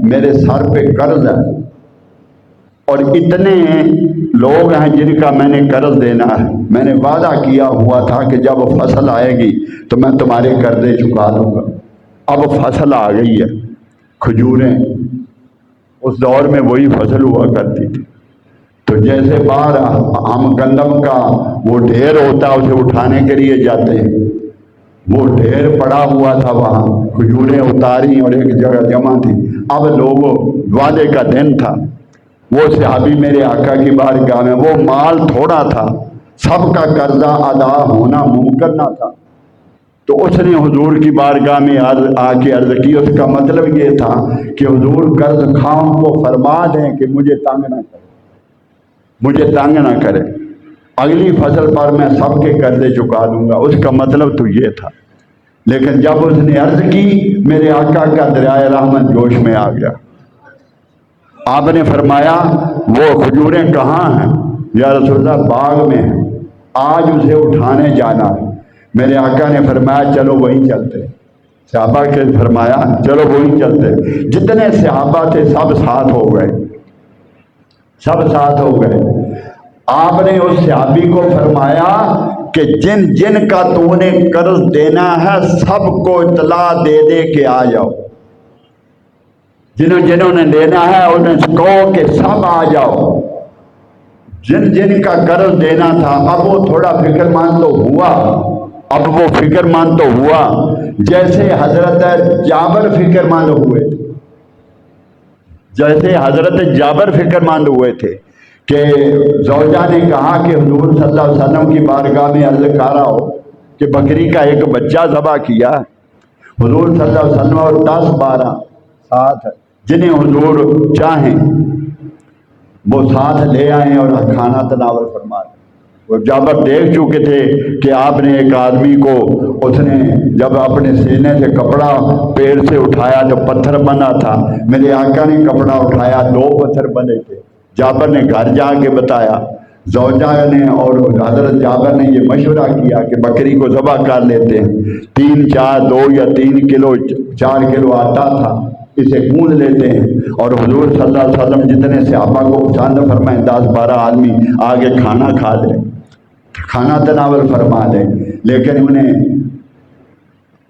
A: میرے سر پہ قرض ہے اور اتنے لوگ ہیں جن کا میں نے قرض دینا ہے، میں نے وعدہ کیا ہوا تھا کہ جب فصل آئے گی تو میں تمہارے قرضے چکا دوں گا۔ اب فصل آ گئی ہے، کھجوریں، اس دور میں وہی فصل ہوا کرتی تھی، تو جیسے باہر ہم گندم کا وہ ڈھیر ہوتا ہے اسے اٹھانے کے لیے جاتے ہیں، وہ ڈھیر پڑا ہوا تھا، وہاں کھجوریں اتاری اور ایک جگہ جمع تھی۔ اب لوگوں وعدے کا دن تھا، وہ صحابی میرے آقا کی بارگاہ میں، وہ مال تھوڑا تھا، سب کا قرضہ ادا ہونا ممکن نہ تھا، تو اس نے حضور کی بارگاہ میں آ کے عرض کی۔ اس کا مطلب یہ تھا کہ حضور قرض خواہوں کو فرما دیں کہ مجھے تنگ نہ کرے، مجھے تنگ نہ کرے، اگلی فصل پر میں سب کے قرضے چکا دوں گا۔ اس کا مطلب تو یہ تھا۔ لیکن جب اس نے عرض کی، میرے آقا کا دریائے رحمت جوش میں آ گیا۔ آپ نے فرمایا وہ کھجوریں کہاں ہیں؟ یا رسول اللہ باغ میں ہیں، آج اسے اٹھانے جانا ہے۔ میرے آقا نے فرمایا چلو وہیں چلتے۔ صحابہ کے فرمایا چلو وہیں چلتے۔ جتنے صحابہ تھے سب ساتھ ہو گئے، سب ساتھ ہو گئے۔ آپ نے اس صحابی کو فرمایا کہ جن جن کا تو نے قرض دینا ہے سب کو اطلاع دے دے کہ آ جاؤ، جنہوں جنہوں نے لینا ہے انہیں کہو کہ سب آ جاؤ۔ جن جن کا قرض دینا تھا، اب وہ تھوڑا فکر مند تو ہوا، اب وہ فکر مند تو ہوا جیسے حضرت جابر فکر مند ہوئے تھے، جیسے حضرت جابر فکر مند ہوئے تھے کہ زوجہ نے کہا کہ حضور صلی اللہ علیہ وسلم کی بارگاہ میں عرض کر رہا ہو کہ بکری کا ایک بچہ ذبح کیا۔ حضور صلی اللہ علیہ وسلم اور 10-12 ساتھ جنہیں حضور چاہیں وہ ساتھ لے آئیں اور کھانا تناول فرما دیں۔ وہ جابر دیکھ چکے تھے کہ آپ نے ایک آدمی کو، اس نے جب اپنے سینے سے کپڑا پیر سے اٹھایا تو پتھر بنا تھا، میرے آقا نے کپڑا اٹھایا 2 پتھر بنے تھے۔ جابر نے گھر جا کے بتایا، زوجہ نے اور حضرت جابر نے یہ مشورہ کیا کہ بکری کو ذبح کر لیتے ہیں، 2 یا 3 کلو 4 کلو آٹا تھا، اسے گوندھ لیتے ہیں، اور حضور صلی اللہ علیہ وسلم جتنے صحابہ کو پسند فرمائیں 10-12 آدمی آگے کھانا کھا لیں، کھانا تناول فرما دیں۔ لیکن انہیں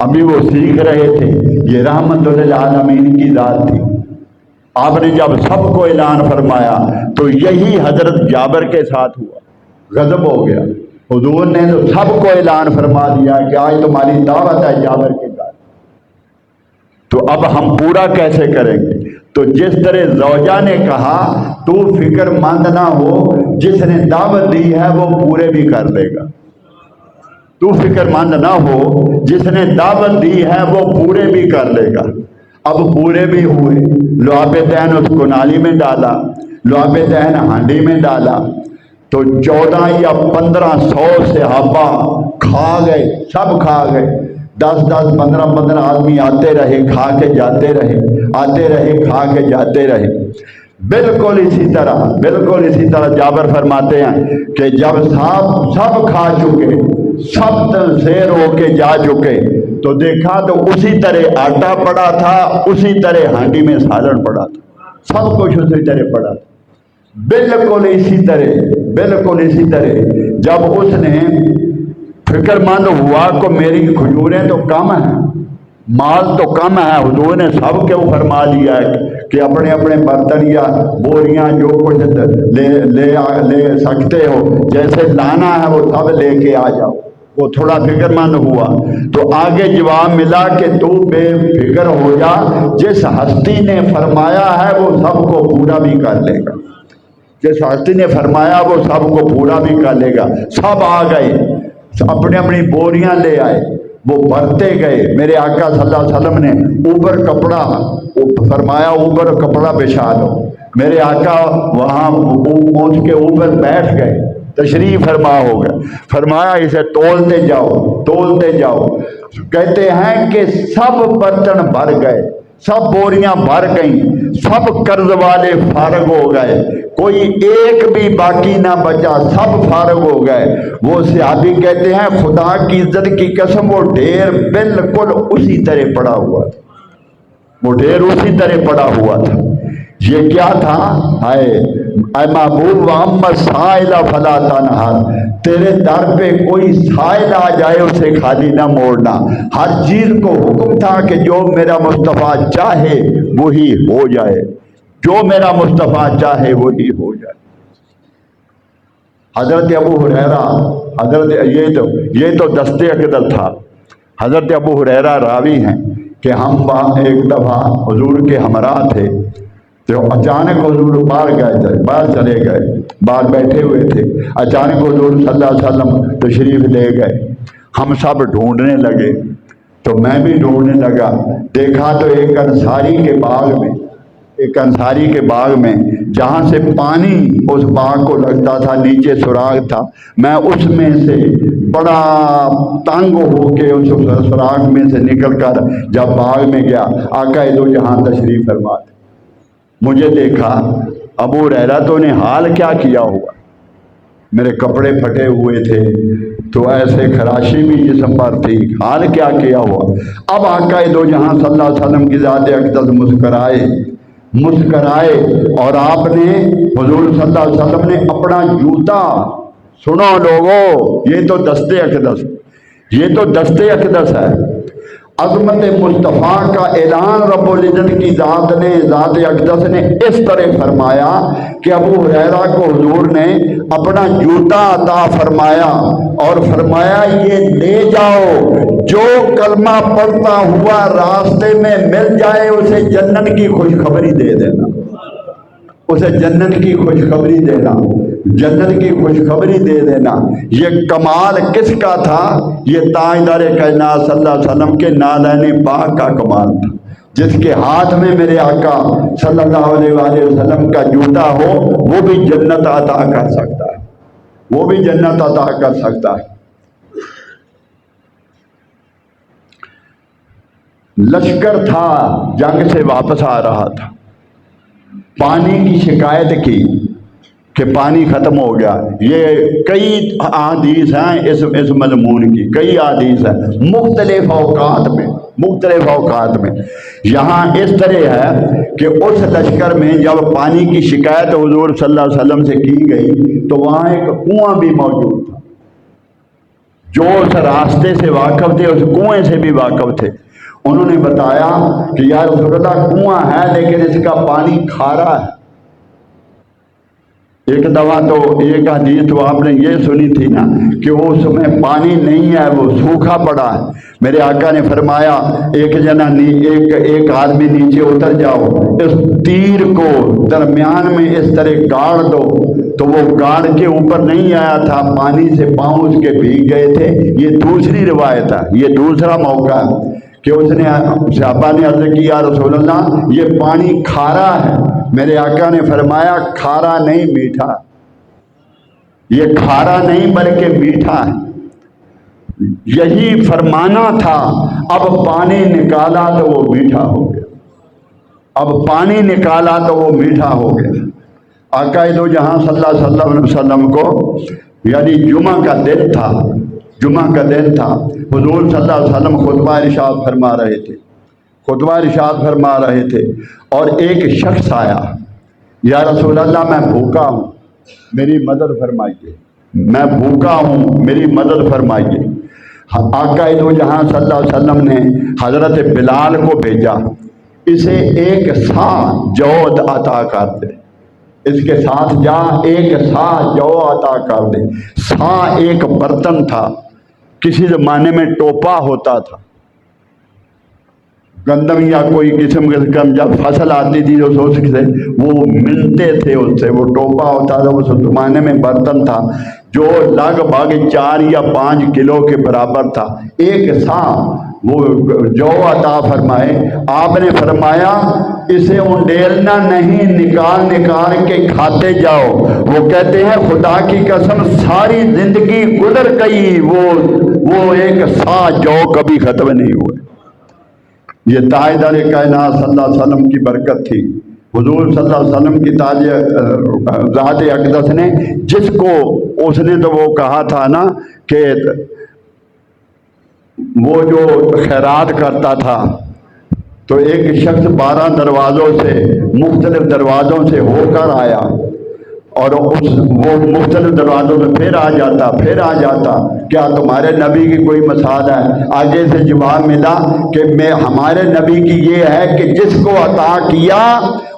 A: ابھی وہ سیکھ رہے تھے، یہ رحمت للعالمین کی ذات تھی۔ آپ نے جب سب کو اعلان فرمایا تو یہی حضرت جابر کے ساتھ ہوا، غضب ہو گیا۔ حضور نے تو سب کو اعلان فرما دیا کہ آج تمہاری دعوت ہے جابر کے گھر، تو اب ہم پورا کیسے کریں گے؟ تو جس طرح زوجہ نے کہا تو فکر مند نہ ہو، جس نے دعوت دی ہے وہ پورے بھی کر لے گا، تو فکر مند نہ ہو، جس نے دعوت دی ہے وہ پورے بھی کر لے گا۔ اب پورے بھی ہوئے، لعاب دہن اس کو نالی میں ڈالا، لعاب دہن ہانڈی میں ڈالا، تو 14 یا 1500 صحابہ کھا گئے، سب کھا گئے۔ 10-10 15-15 آدمی آتے رہے، کھا کے جاتے رہے، آتے رہے، کھا کے جاتے رہے۔ بالکل اسی طرح جابر فرماتے ہیں کہ جب سب کھا چکے، سب سیر ہو کے جا چکے، تو دیکھا تو اسی طرح آٹا پڑا تھا، اسی طرح ہانڈی میں سالن پڑا تھا، سب کچھ اسی طرح پڑا تھا، بالکل اسی طرح۔ جب اس نے فکر مند ہوا کہ میری کھجوریں تو کم ہیں، مال تو کم ہے، حضور نے سب کو فرما دیا ہے کہ اپنے اپنے برتن یا بوریاں جو کچھ لے سکتے ہو، جیسے لانا ہے وہ سب لے کے آ جاؤ۔ وہ تھوڑا فکر مند ہوا تو آگے جواب ملا کہ تو بے فکر ہو جا، جس ہستی نے فرمایا ہے وہ سب کو پورا بھی کر لے گا، جس ہستی نے فرمایا وہ سب کو پورا بھی کر لے گا۔ سب آ گئے، اپنی اپنی بوریاں لے آئے، وہ بھرتے گئے۔ میرے آقا صلی اللہ علیہ وسلم نے اوپر کپڑا فرمایا، اوپر کپڑا بچھا دو۔ میرے آقا وہاں پہنچ کے اوپر بیٹھ گئے، تشریف فرما ہو گئے، فرمایا اسے تولتے جاؤ۔ کہتے ہیں کہ سب برتن بھر گئے، سب بوریاں بھر گئیں، سب قرض والے فارغ ہو گئے، کوئی ایک بھی باقی نہ بچا، سب فارغ ہو گئے۔ وہ صحابی کہتے ہیں خدا کی عزت کی قسم وہ ڈھیر بالکل اسی طرح پڑا ہوا تھا، وہ ڈھیر اسی طرح پڑا ہوا تھا۔ یہ کیا تھا؟ اے محبوب محمد سائل فلا تنہر، تیرے در پہ کوئی سائل آ جائے اسے خالی نہ موڑنا۔ ہر چیز کو حکم تھا کہ جو میرا مصطفیٰ چاہے وہی ہو جائے، جو میرا مصطفیٰ چاہے وہی ہو جائے۔ حضرت ابو ہریرہ، یہ تو دستے اقدر تھا۔ حضرت ابو ہریرہ راوی ہیں کہ ہم ایک دفعہ حضور کے ہمراہ تھے، تو اچانک حضور باہر گئے تھے، باہر چلے گئے، باہر بیٹھے ہوئے تھے، اچانک حضور صلی اللہ علیہ وسلم تشریف لے گئے۔ ہم سب ڈھونڈنے لگے، تو میں بھی ڈھونڈنے لگا، دیکھا تو ایک انصاری کے باغ میں، ایک انصاری کے باغ میں جہاں سے پانی اس باغ کو لگتا تھا، نیچے سراغ تھا، میں اس میں سے بڑا تنگ ہو کے اس سراغ میں سے نکل کر جب باغ میں گیا، آقا دو جہاں تشریف فرما تھے۔ مجھے دیکھا، ابو ہریرہ تو نے حال کیا کیا ہوا، میرے کپڑے پھٹے ہوئے تھے، تو ایسے خراشی بھی جسم پر تھی، حال کیا کیا ہوا۔ اب آقا دو جہاں صلی اللہ علیہ وسلم کی ذات اقدس مسکرائے اور آپ نے، حضور صلی اللہ علیہ وسلم نے اپنا جوتا، سنو لوگو، یہ تو دست اقدس، یہ تو دست اقدس ہے، عظمت مصطفیٰ کا اعلان رب العزت کی ذات نے، ذات اقدس نے اس طرح فرمایا کہ ابو ہریرہ کو حضور نے اپنا جوتا عطا فرمایا اور فرمایا یہ لے جاؤ، جو کلمہ پڑھتا ہوا راستے میں مل جائے اسے جنت کی خوشخبری دے دینا، اسے جنت کی خوشخبری دینا، جنت کی خوشخبری دے دینا۔ یہ کمال کس کا تھا؟ یہ تاجدار کائنات صلی اللہ علیہ وسلم کے نالین پاک کا کمال تھا، جس کے ہاتھ میں میرے آقا صلی اللہ علیہ وآلہ وسلم کا جوتا ہو، وہ بھی جنت عطا کر سکتا ہے، وہ بھی جنت عطا کر سکتا ہے۔ لشکر تھا، جنگ سے واپس آ رہا تھا، پانی کی شکایت کی کہ پانی ختم ہو گیا۔ یہ کئی احادیث ہیں اس مضمون کی، کئی احادیث ہیں مختلف اوقات میں۔ یہاں اس طرح ہے کہ اس لشکر میں جب پانی کی شکایت حضور صلی اللہ علیہ وسلم سے کی گئی تو وہاں ایک کنواں بھی موجود تھا، جو اس راستے سے واقف تھے، اس کنویں سے بھی واقف تھے۔ انہوں نے بتایا کہ یا رسول اللہ کنواں ہے لیکن اس کا پانی کھارا ہے۔ ایک دفعہ تو ایک حدیث تو آپ نے یہ سنی تھی نا کہ وہ اس میں پانی نہیں ہے، وہ سوکھا پڑا ہے۔ میرے آقا نے فرمایا ایک آدمی نیچے اتر جاؤ، اس تیر کو درمیان میں اس طرح گاڑ دو، تو وہ گاڑ کے اوپر نہیں آیا تھا، پانی سے پاؤں اس کے بھیگ گئے تھے۔ یہ دوسری روایت ہے، یہ دوسرا موقع ہے کہ اس نے صحابہ نے عرض کی یا رسول اللہ یہ پانی کھارا ہے۔ میرے آقا نے فرمایا کھارا نہیں میٹھا، یہ کھارا نہیں بلکہ میٹھا ہے۔ یہی فرمانا تھا، اب پانی نکالا تو وہ میٹھا ہو گیا، اب پانی نکالا تو وہ میٹھا ہو گیا۔ آقا دو جہاں صلی اللہ علیہ وسلم کو یعنی جمعہ کا دن تھا، جمعہ کا دن تھا، حضور صلی اللہ علیہ وسلم خطبہ ارشاد فرما رہے تھے، خطبہ ارشاد فرما رہے تھے، اور ایک شخص آیا، یا رسول اللہ میں بھوکا ہوں میری مدد فرمائیے، میں بھوکا ہوں میری مدد فرمائیے۔ آقا دو جہاں صلی اللہ علیہ وسلم نے حضرت بلال کو بھیجا، اسے ایک سا جو عطا کر دے، اس کے ساتھ جا ایک سا جو عطا کر دے۔ سا ایک برتن تھا، کسی زمانے میں ٹوپا ہوتا تھا، گندم یا کوئی قسم کا جب فصل آتی تھی جو سوچ سے وہ ملتے تھے، اس سے وہ ٹوپا ہوتا تھا، اس زمانے میں برتن تھا جو لگ بھگ 4 یا 5 کلو کے برابر تھا۔ ایک سا وہ جو عطا فرمائے، آپ نے فرمایا اسے انڈیلنا نہیں، نکال نکال کے کھاتے جاؤ۔ وہ کہتے ہیں خدا کی قسم ساری زندگی گزر گئی، وہ ایک سا جو کبھی ختم نہیں ہوئے۔ یہ تاجدار کائنات صلی اللہ علیہ وسلم کی برکت تھی، حضور صلی اللہ علیہ وسلم کی تاج ذات اقدس نے، جس کو اس نے تو وہ کہا تھا نا کہ وہ جو خیرات کرتا تھا تو ایک شخص 12 دروازوں سے، مختلف دروازوں سے ہو کر آیا، اور وہ مختلف دروازوں میں پھر آ جاتا، کیا تمہارے نبی کی کوئی مثال ہے؟ آگے سے جواب ملا کہ ہمارے نبی کی یہ ہے کہ جس کو عطا کیا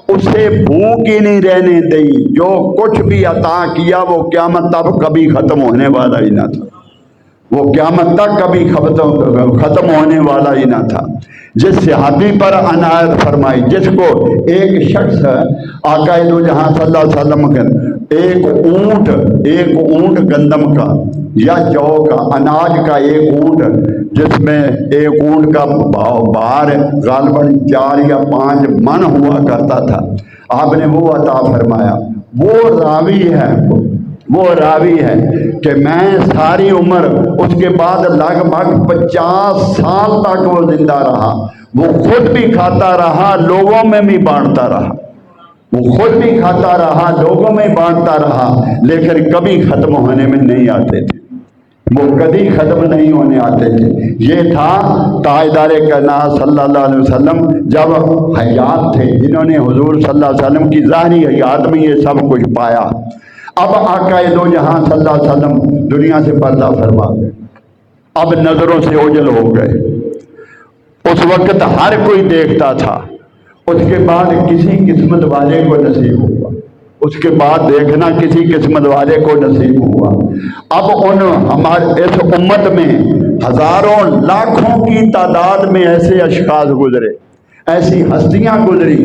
A: اسے بھوک ہی نہیں رہنے دی، جو کچھ بھی عطا کیا وہ قیامت تک کبھی ختم ہونے والا ہی نہ تھا۔ وہ قیامت تک کبھی ختم ہونے والا ہی نہ تھا۔ جس صحابی پر عنایت فرمائی، جس کو ایک شخص آقا دو جہاں صلی اللہ علیہ وسلم کے ایک اونٹ گندم کا یا جو کا اناج کا ایک اونٹ، جس میں ایک اونٹ کا بھار غالباً 4 یا 5 من ہوا کرتا تھا، آپ نے وہ عطا فرمایا۔ وہ راوی ہے کہ میں ساری عمر اس کے بعد لگ بھگ 50 سال تک وہ زندہ رہا، وہ خود بھی کھاتا رہا، لوگوں میں بھی بانٹتا رہا، وہ خود بھی کھاتا رہا، لوگوں میں بانٹتا رہا، لیکن کبھی ختم ہونے میں نہیں آتے تھے، وہ کبھی ختم نہیں ہونے آتے تھے۔ یہ تھا تاجدار کائنات صلی اللہ علیہ وسلم جب حیات تھے، جنہوں نے حضور صلی اللہ علیہ وسلم کی ظاہری حیات میں یہ سب کچھ پایا۔ اب آقا دو جہاں صلی اللہ علیہ وسلم دنیا سے پردہ فرما گئے، اب نظروں سے اوجھل ہو گئے۔ اس وقت ہر کوئی دیکھتا تھا، اس کے بعد کسی قسمت والے کو نصیب ہوا، اس کے بعد دیکھنا کسی قسمت والے کو نصیب ہوا۔ اب ہمارے اس امت میں ہزاروں لاکھوں کی تعداد میں ایسے اشخاص گزرے، ایسی ہستیاں گزری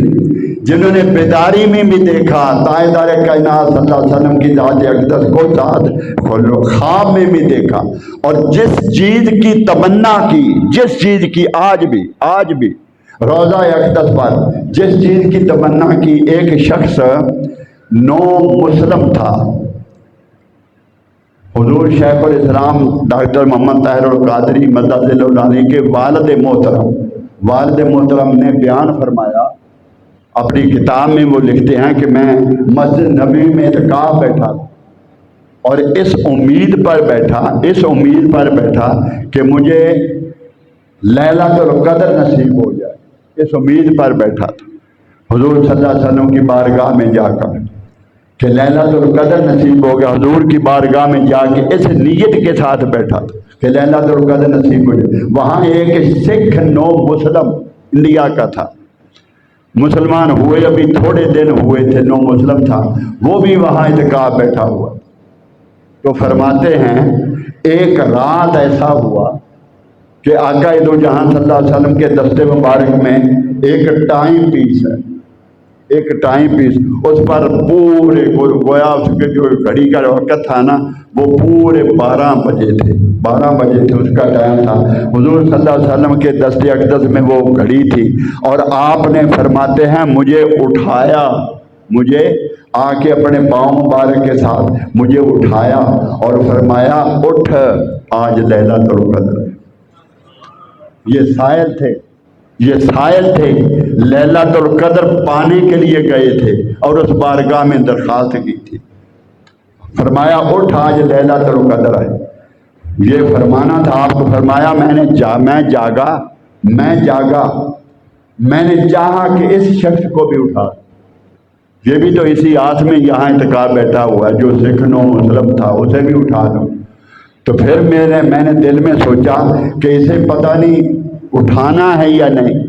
A: جنہوں نے بیداری میں بھی دیکھا، تاجدار کائنات صلی اللہ علیہ وسلم کی ذات اقدس کو خواب میں بھی دیکھا، اور جس چیز کی تمنا کی، جس چیز کی آج بھی روضہ اقدس پر جس چیز کی تمنا کی، ایک شخص نو مسلم تھا، حضور شیخ الاسلام ڈاکٹر محمد طاہر القادری مدد اللہ علیہ کے والد محترم نے بیان فرمایا اپنی کتاب میں، وہ لکھتے ہیں کہ میں مسجد نبوی میں اعتکاف بیٹھا اور اس امید پر بیٹھا کہ مجھے لیلۃ القدر نصیب ہو جائے، اس امید پر بیٹھا تھا حضور صلی اللہ علیہ وسلم کی بارگاہ میں جا کر کہ لیلۃ القدر نصیب ہو گیا، حضور کی بارگاہ میں جا کے اس نیت کے ساتھ بیٹھا تھا کہ لیلۃ القدر نصیب ہو جائے۔ وہاں ایک سکھ نو مسلم انڈیا کا تھا، مسلمان ہوئے ابھی تھوڑے دن ہوئے تھے، نو مسلم تھا، وہ بھی وہاں اعتکاف بیٹھا ہوا۔ تو فرماتے ہیں ایک رات ایسا ہوا کہ آقا دو جہاں صلی اللہ علیہ وسلم کے دست مبارک میں ایک ٹائم پیس ہے، اس پر پورے گویا اس کے جو گھڑی کا وقت تھا نا، وہ پورے 12 بجے تھے اس کا ٹائم تھا۔ حضور صلی اللہ علیہ وسلم کے دست اقدس میں وہ گھڑی تھی، اور آپ نے فرماتے ہیں مجھے اٹھایا، مجھے آ کے اپنے پاؤں مبارک کے ساتھ مجھے اٹھایا اور فرمایا اٹھ، آج لیلۃ القدر ہے۔ یہ سائل تھے لیلۃ القدر پانے کے لیے گئے تھے اور اس بارگاہ میں درخواست کی تھی، فرمایا اٹھ، آج لیلۃ القدر ہے۔ یہ فرمانا تھا آپ کو، فرمایا میں جاگا، میں نے چاہا کہ اس شخص کو بھی اٹھا، یہ بھی تو اسی آس میں یہاں اعتکاف بیٹھا ہوا ہے، جو سکھ نو مسلم تھا اسے بھی اٹھا دوں۔ تو پھر میں نے دل میں سوچا کہ اسے پتہ نہیں اٹھانا ہے یا نہیں،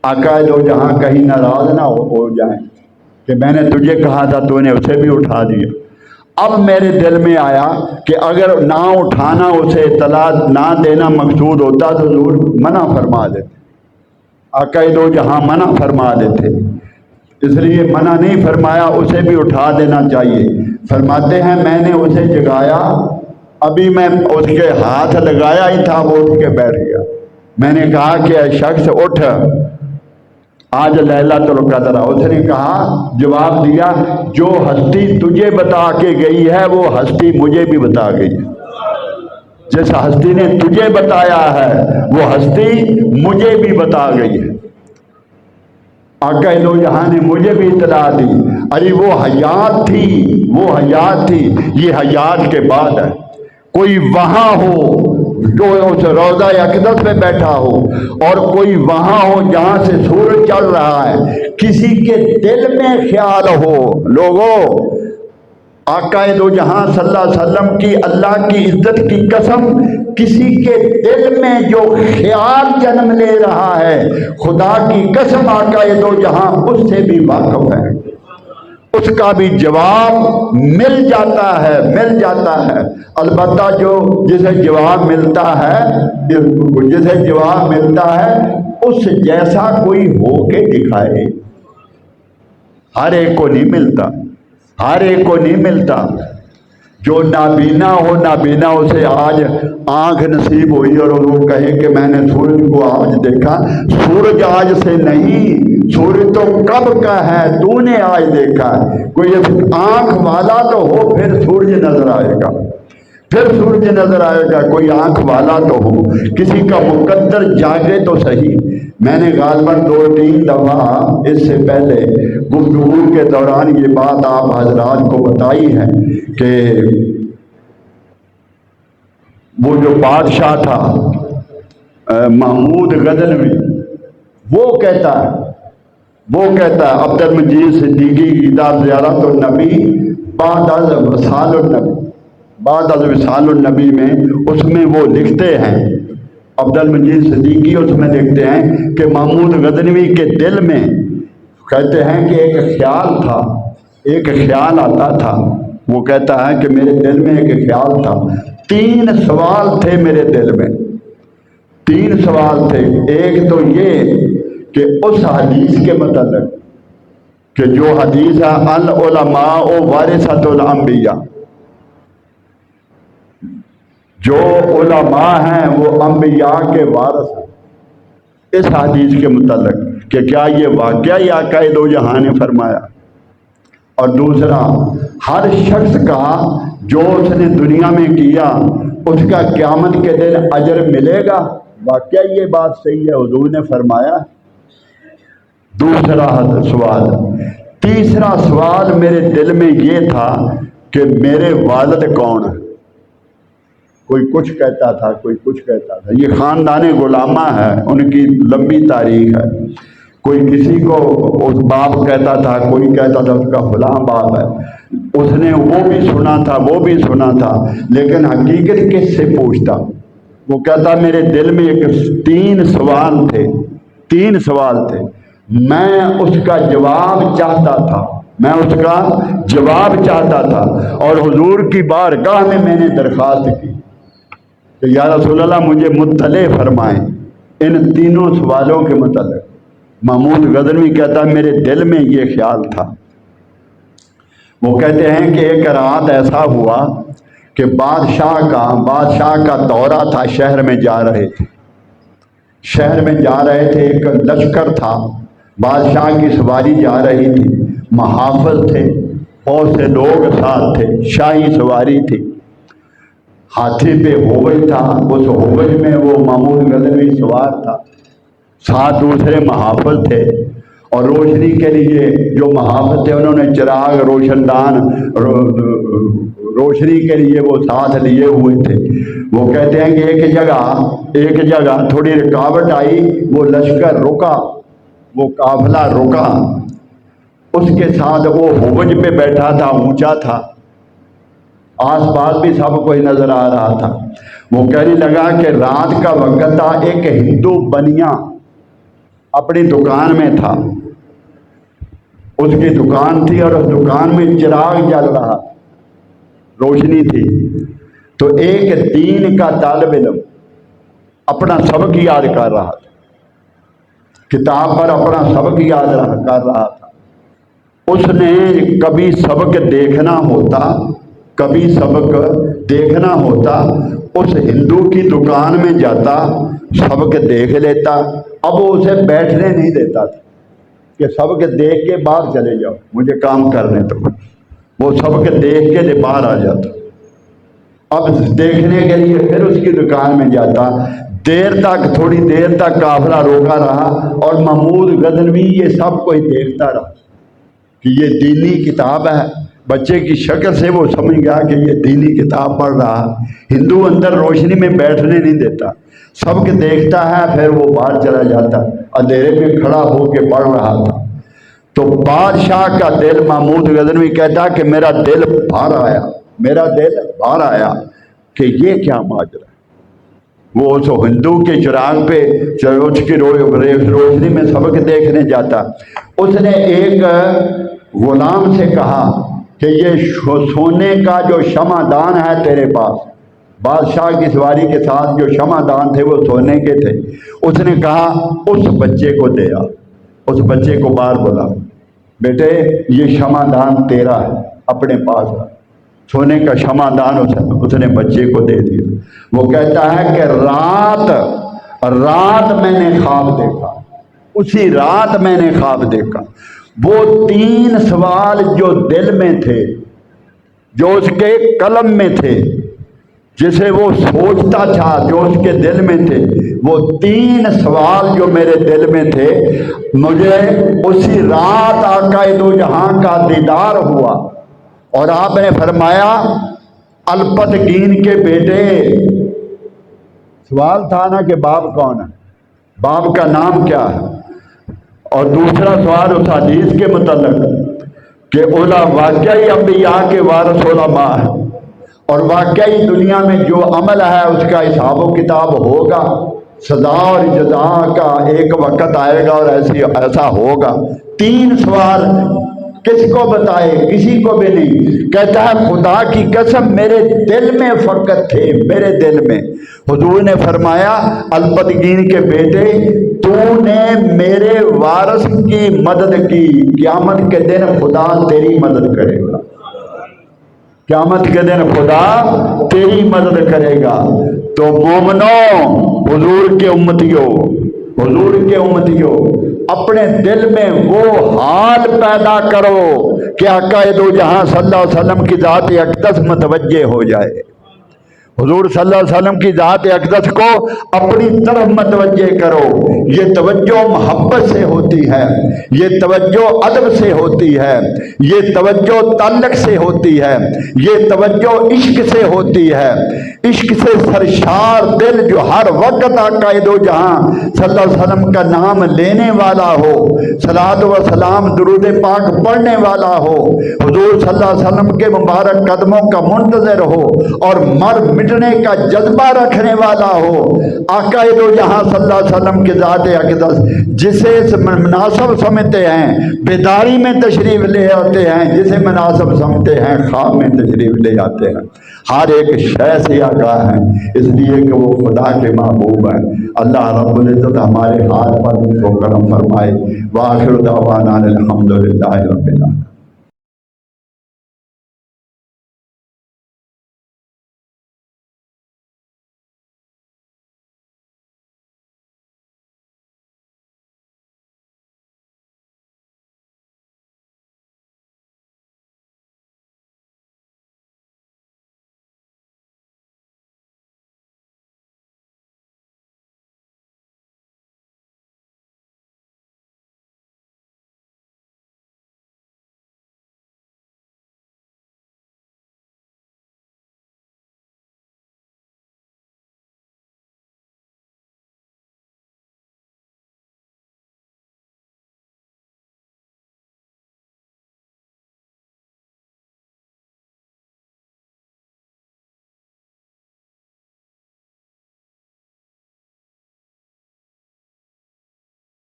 A: آقا دو جہاں کہیں ناراض نہ ہو جائیں کہ میں نے تجھے کہا تھا تو نے اسے بھی اٹھا دیا۔ اب میرے دل میں آیا کہ اگر نہ اٹھانا، اسے اطلاع نہ دینا مقصود ہوتا تو ضرور منع فرما دیتے، آقا دو جہاں منع فرما دیتے، اس لیے منع نہیں فرمایا، اسے بھی اٹھا دینا چاہیے۔ فرماتے ہیں میں نے اسے جگایا، ابھی میں اس کے ہاتھ لگایا ہی تھا، وہ اٹھ کے بیٹھ گیا۔ میں نے کہا کہ اے شخص اٹھ، آج لیلۃ القدر ہے۔ اس نے کہا، جواب دیا، جو ہستی تجھے بتا کے گئی ہے وہ ہستی مجھے بھی بتا گئی ہے، جس ہستی نے تجھے بتایا ہے وہ ہستی مجھے بھی بتا گئی ہے۔ آقا دو جہاں نے مجھے بھی اطلاع دی، ارے وہ حیات تھی، یہ حیات کے بعد ہے۔ کوئی وہاں ہو جو اس روضہ اقدس پہ بیٹھا ہو، اور کوئی وہاں ہو جہاں سے سورج چل رہا ہے، کسی کے دل میں خیال ہو، لوگوں آقا دو جہاں صلی اللہ علیہ وسلم کی اللہ کی عزت کی قسم، کسی کے دل میں جو خیال جنم لے رہا ہے، خدا کی قسم آقا دو جہاں اس سے بھی واقف ہے، اس کا بھی جواب مل جاتا ہے۔ البتہ جسے جواب ملتا ہے اس جیسا کوئی ہو کے دکھائے. ہر ایک کو نہیں ملتا. جو نابینا ہو، نابینا اسے آج آنکھ نصیب ہوئی اور وہ کہے کہ میں نے سورج کو آج دیکھا. سورج آج سے نہیں، سورج تو کب کا ہے، تو نے آج دیکھا. کوئی آنکھ والا تو ہو پھر سورج نظر آئے گا. کوئی آنکھ والا تو ہو، کسی کا مقدر جاگے تو صحیح. میں نے غالباً 2-3 دفعہ اس سے پہلے گفتگو کے دوران یہ بات آپ حضرات کو بتائی ہے کہ وہ جو بادشاہ تھا محمود غزنوی، وہ کہتا ہے عبد المجید صدیقی کی کتاب زیارت النبی بعد از وصال النبی میں، اس میں وہ لکھتے ہیں، عبد المجید صدیقی اس میں لکھتے ہیں کہ محمود غزنوی کے دل میں، کہتے ہیں کہ ایک خیال آتا تھا. وہ کہتا ہے کہ میرے دل میں ایک خیال تھا. 3 سوال تھے میرے دل میں. 3 سوال تھے. ایک تو یہ کہ اس حدیث کے متعلق کہ جو حدیث ہے العلماء ورثۃ الانبیاء، جو علماء ہیں وہ انبیاء کے وارث ہیں. اس حدیث کے متعلق کہ کیا یہ واقعہ ہی آقا دو جہاں نے فرمایا. اور دوسرا، ہر شخص کا جو اس نے دنیا میں کیا اس کا قیامت کے دن اجر ملے گا. واقعہ یہ بات صحیح ہے، حضور نے فرمایا. دوسرا سوال. تیسرا سوال میرے دل میں یہ تھا کہ میرے والد کون ہیں. کوئی کچھ کہتا تھا، کوئی کچھ کہتا تھا. یہ خاندان غلامہ ہے، ان کی لمبی تاریخ ہے. کوئی کسی کو اس باپ کہتا تھا، کوئی کہتا تھا اس کا فلاں باپ ہے. اس نے وہ بھی سنا تھا لیکن حقیقت کس سے پوچھتا. وہ کہتا میرے دل میں 3 سوال تھے. میں اس کا جواب چاہتا تھا اور حضور کی بارگاہ میں نے درخواست کی کہ یا رسول اللہ مجھے مطلع فرمائیں ان 3 سوالوں کے متعلق. محمود غزنوی کہتا میرے دل میں یہ خیال تھا. وہ کہتے ہیں کہ ایک رات ایسا ہوا کہ بادشاہ کا دورہ تھا. شہر میں جا رہے تھے. ایک لشکر تھا، بادشاہ کی سواری جا رہی تھی. محافظ تھے، بہت سے لوگ ساتھ تھے. شاہی سواری تھی. ہاتھی پہ ہوبج تھا. اس ہوبج میں وہ محمود غزنوی سوار تھا. 7 دوسرے محافظ تھے. اور روشنی کے لیے جو محافظ تھے انہوں نے چراغ روشنی کے لیے وہ ساتھ لیے ہوئے تھے. وہ کہتے ہیں کہ ایک جگہ تھوڑی رکاوٹ آئی. وہ لشکر رکا، وہ قافلہ رکا. اس کے ساتھ وہ ہوبج پہ بیٹھا تھا، اونچا تھا. آس پاس بھی سب کوئی نظر آ رہا تھا. وہ کہنے لگا کہ رات کا وقت تھا. ایک ہندو بنیا اپنی دکان میں تھا. اس کی دکان تھی اور اس دکان میں چراغ جل رہا، روشنی تھی. تو ایک دین کا طالب علم اپنا سبق یاد کر رہا تھا، کتاب پر اپنا سبق یاد کر رہا تھا. اس نے کبھی سبق دیکھنا ہوتا اس ہندو کی دکان میں جاتا، سبق دیکھ لیتا. اب وہ اسے بیٹھنے نہیں دیتا تھا کہ سبق دیکھ کے باہر چلے جاؤ، مجھے کام کرنے دو. وہ سبق دیکھ کے باہر آ جاتا. اب دیکھنے کے لیے پھر اس کی دکان میں جاتا. تھوڑی دیر تک قافلہ روکا رہا اور محمود غزنوی یہ سب کوئی دیکھتا رہا کہ یہ دینی کتاب ہے. بچے کی شکل سے وہ سمجھ گیا کہ یہ دینی کتاب پڑھ رہا. ہندو اندر روشنی میں بیٹھنے نہیں دیتا، سب کے دیکھتا ہے. پھر وہ باہر چلا جاتا، اندھیرے میں کھڑا ہو کے پڑھ رہا تھا. تو بادشاہ کا دل، محمود غزنوی کہتا کہ میرا دل باہر آیا کہ یہ کیا ماجرا ہے. وہ اس ہندو کے چراغ پہ اس کی روشنی میں سبق دیکھنے جاتا. اس نے ایک غلام سے کہا کہ یہ سونے کا جو شمع دان ہے تیرے پاس، بادشاہ کی سواری کے ساتھ جو شمع دان تھے وہ سونے کے تھے. اس نے کہا اس بچے کو دے آ. اس بچے کو باہر بولا، بیٹے یہ شمع دان تیرا ہے، اپنے پاس رکھ. سونے کا شمع دان اس نے بچے کو دے دیا. وہ کہتا ہے کہ رات میں نے خواب دیکھا، اسی رات میں نے خواب دیکھا. وہ 3 سوال جو دل میں تھے، جو اس کے قلم میں تھے، جسے وہ سوچتا تھا، جو اس کے دل میں تھے، وہ 3 سوال جو میرے دل میں تھے، مجھے اسی رات آقا دو جہاں کا دیدار ہوا. اور آپ نے فرمایا الپتگین کے بیٹے. سوال تھا نا کہ باپ کون ہے، باپ کا نام کیا ہے. اور دوسرا سوال اس حدیث کے متعلق کہ اولا واقعی انبیاء کے وارث علماء ہے، اور واقعی دنیا میں جو عمل ہے اس کا حساب و کتاب ہوگا، سزا اور جزا کا ایک وقت آئے گا اور ایسا ہوگا. 3 سوال کس کو بتائے؟ کسی کو بھی نہیں. کہتا ہے خدا کی قسم میرے دل میں فقط تھے، میرے دل میں. حضور نے فرمایا الپتگین کے بیٹے، تو نے میرے وارث کی مدد کی، قیامت کے دن خدا تیری مدد کرے گا. قیامت کے دن خدا تیری مدد کرے گا. تو مومنوں، حضور کے امتیوں، حضور کے امتیوں، اپنے دل میں وہ حال پیدا کرو کہ آقا دو جہاں صلی اللہ علیہ وسلم کی ذات اقدس متوجہ ہو جائے. حضور صلی اللہ علیہ وسلم کی ذات اقدس کو اپنی طرف متوجہ کرو. یہ توجہ محبت سے ہوتی ہے، یہ توجہ ادب سے ہوتی ہے، یہ توجہ تعلق سے ہوتی ہے، یہ توجہ عشق سے ہوتی ہے. عشق سے سرشار دل جو ہر وقت آقا دو جہاں صلی اللہ علیہ وسلم کا نام لینے والا ہو، صلاۃ و سلام درود پاک پڑھنے والا ہو، حضور صلی اللہ علیہ وسلم کے مبارک قدموں کا منتظر ہو اور مر مٹنے کا جذبہ رکھنے والا ہو. آقا دو جہاں صلی اللہ علیہ وسلم کے ذات اقدس جسے مناسب سمجھتے ہیں بیداری میں تشریف لے آتے ہیں، جسے مناسب سمجھتے ہیں خواب میں تشریف لے آتے ہیں. ہر ایک شے سے آگاہ ہیں، اس لیے کہ وہ خدا کے محبوب ہیں. اللہ رب العزت ہمارے ہاتھ پر ان کو کرم فرمائے. وآخر دعوانا الحمدللہ رب العالمین.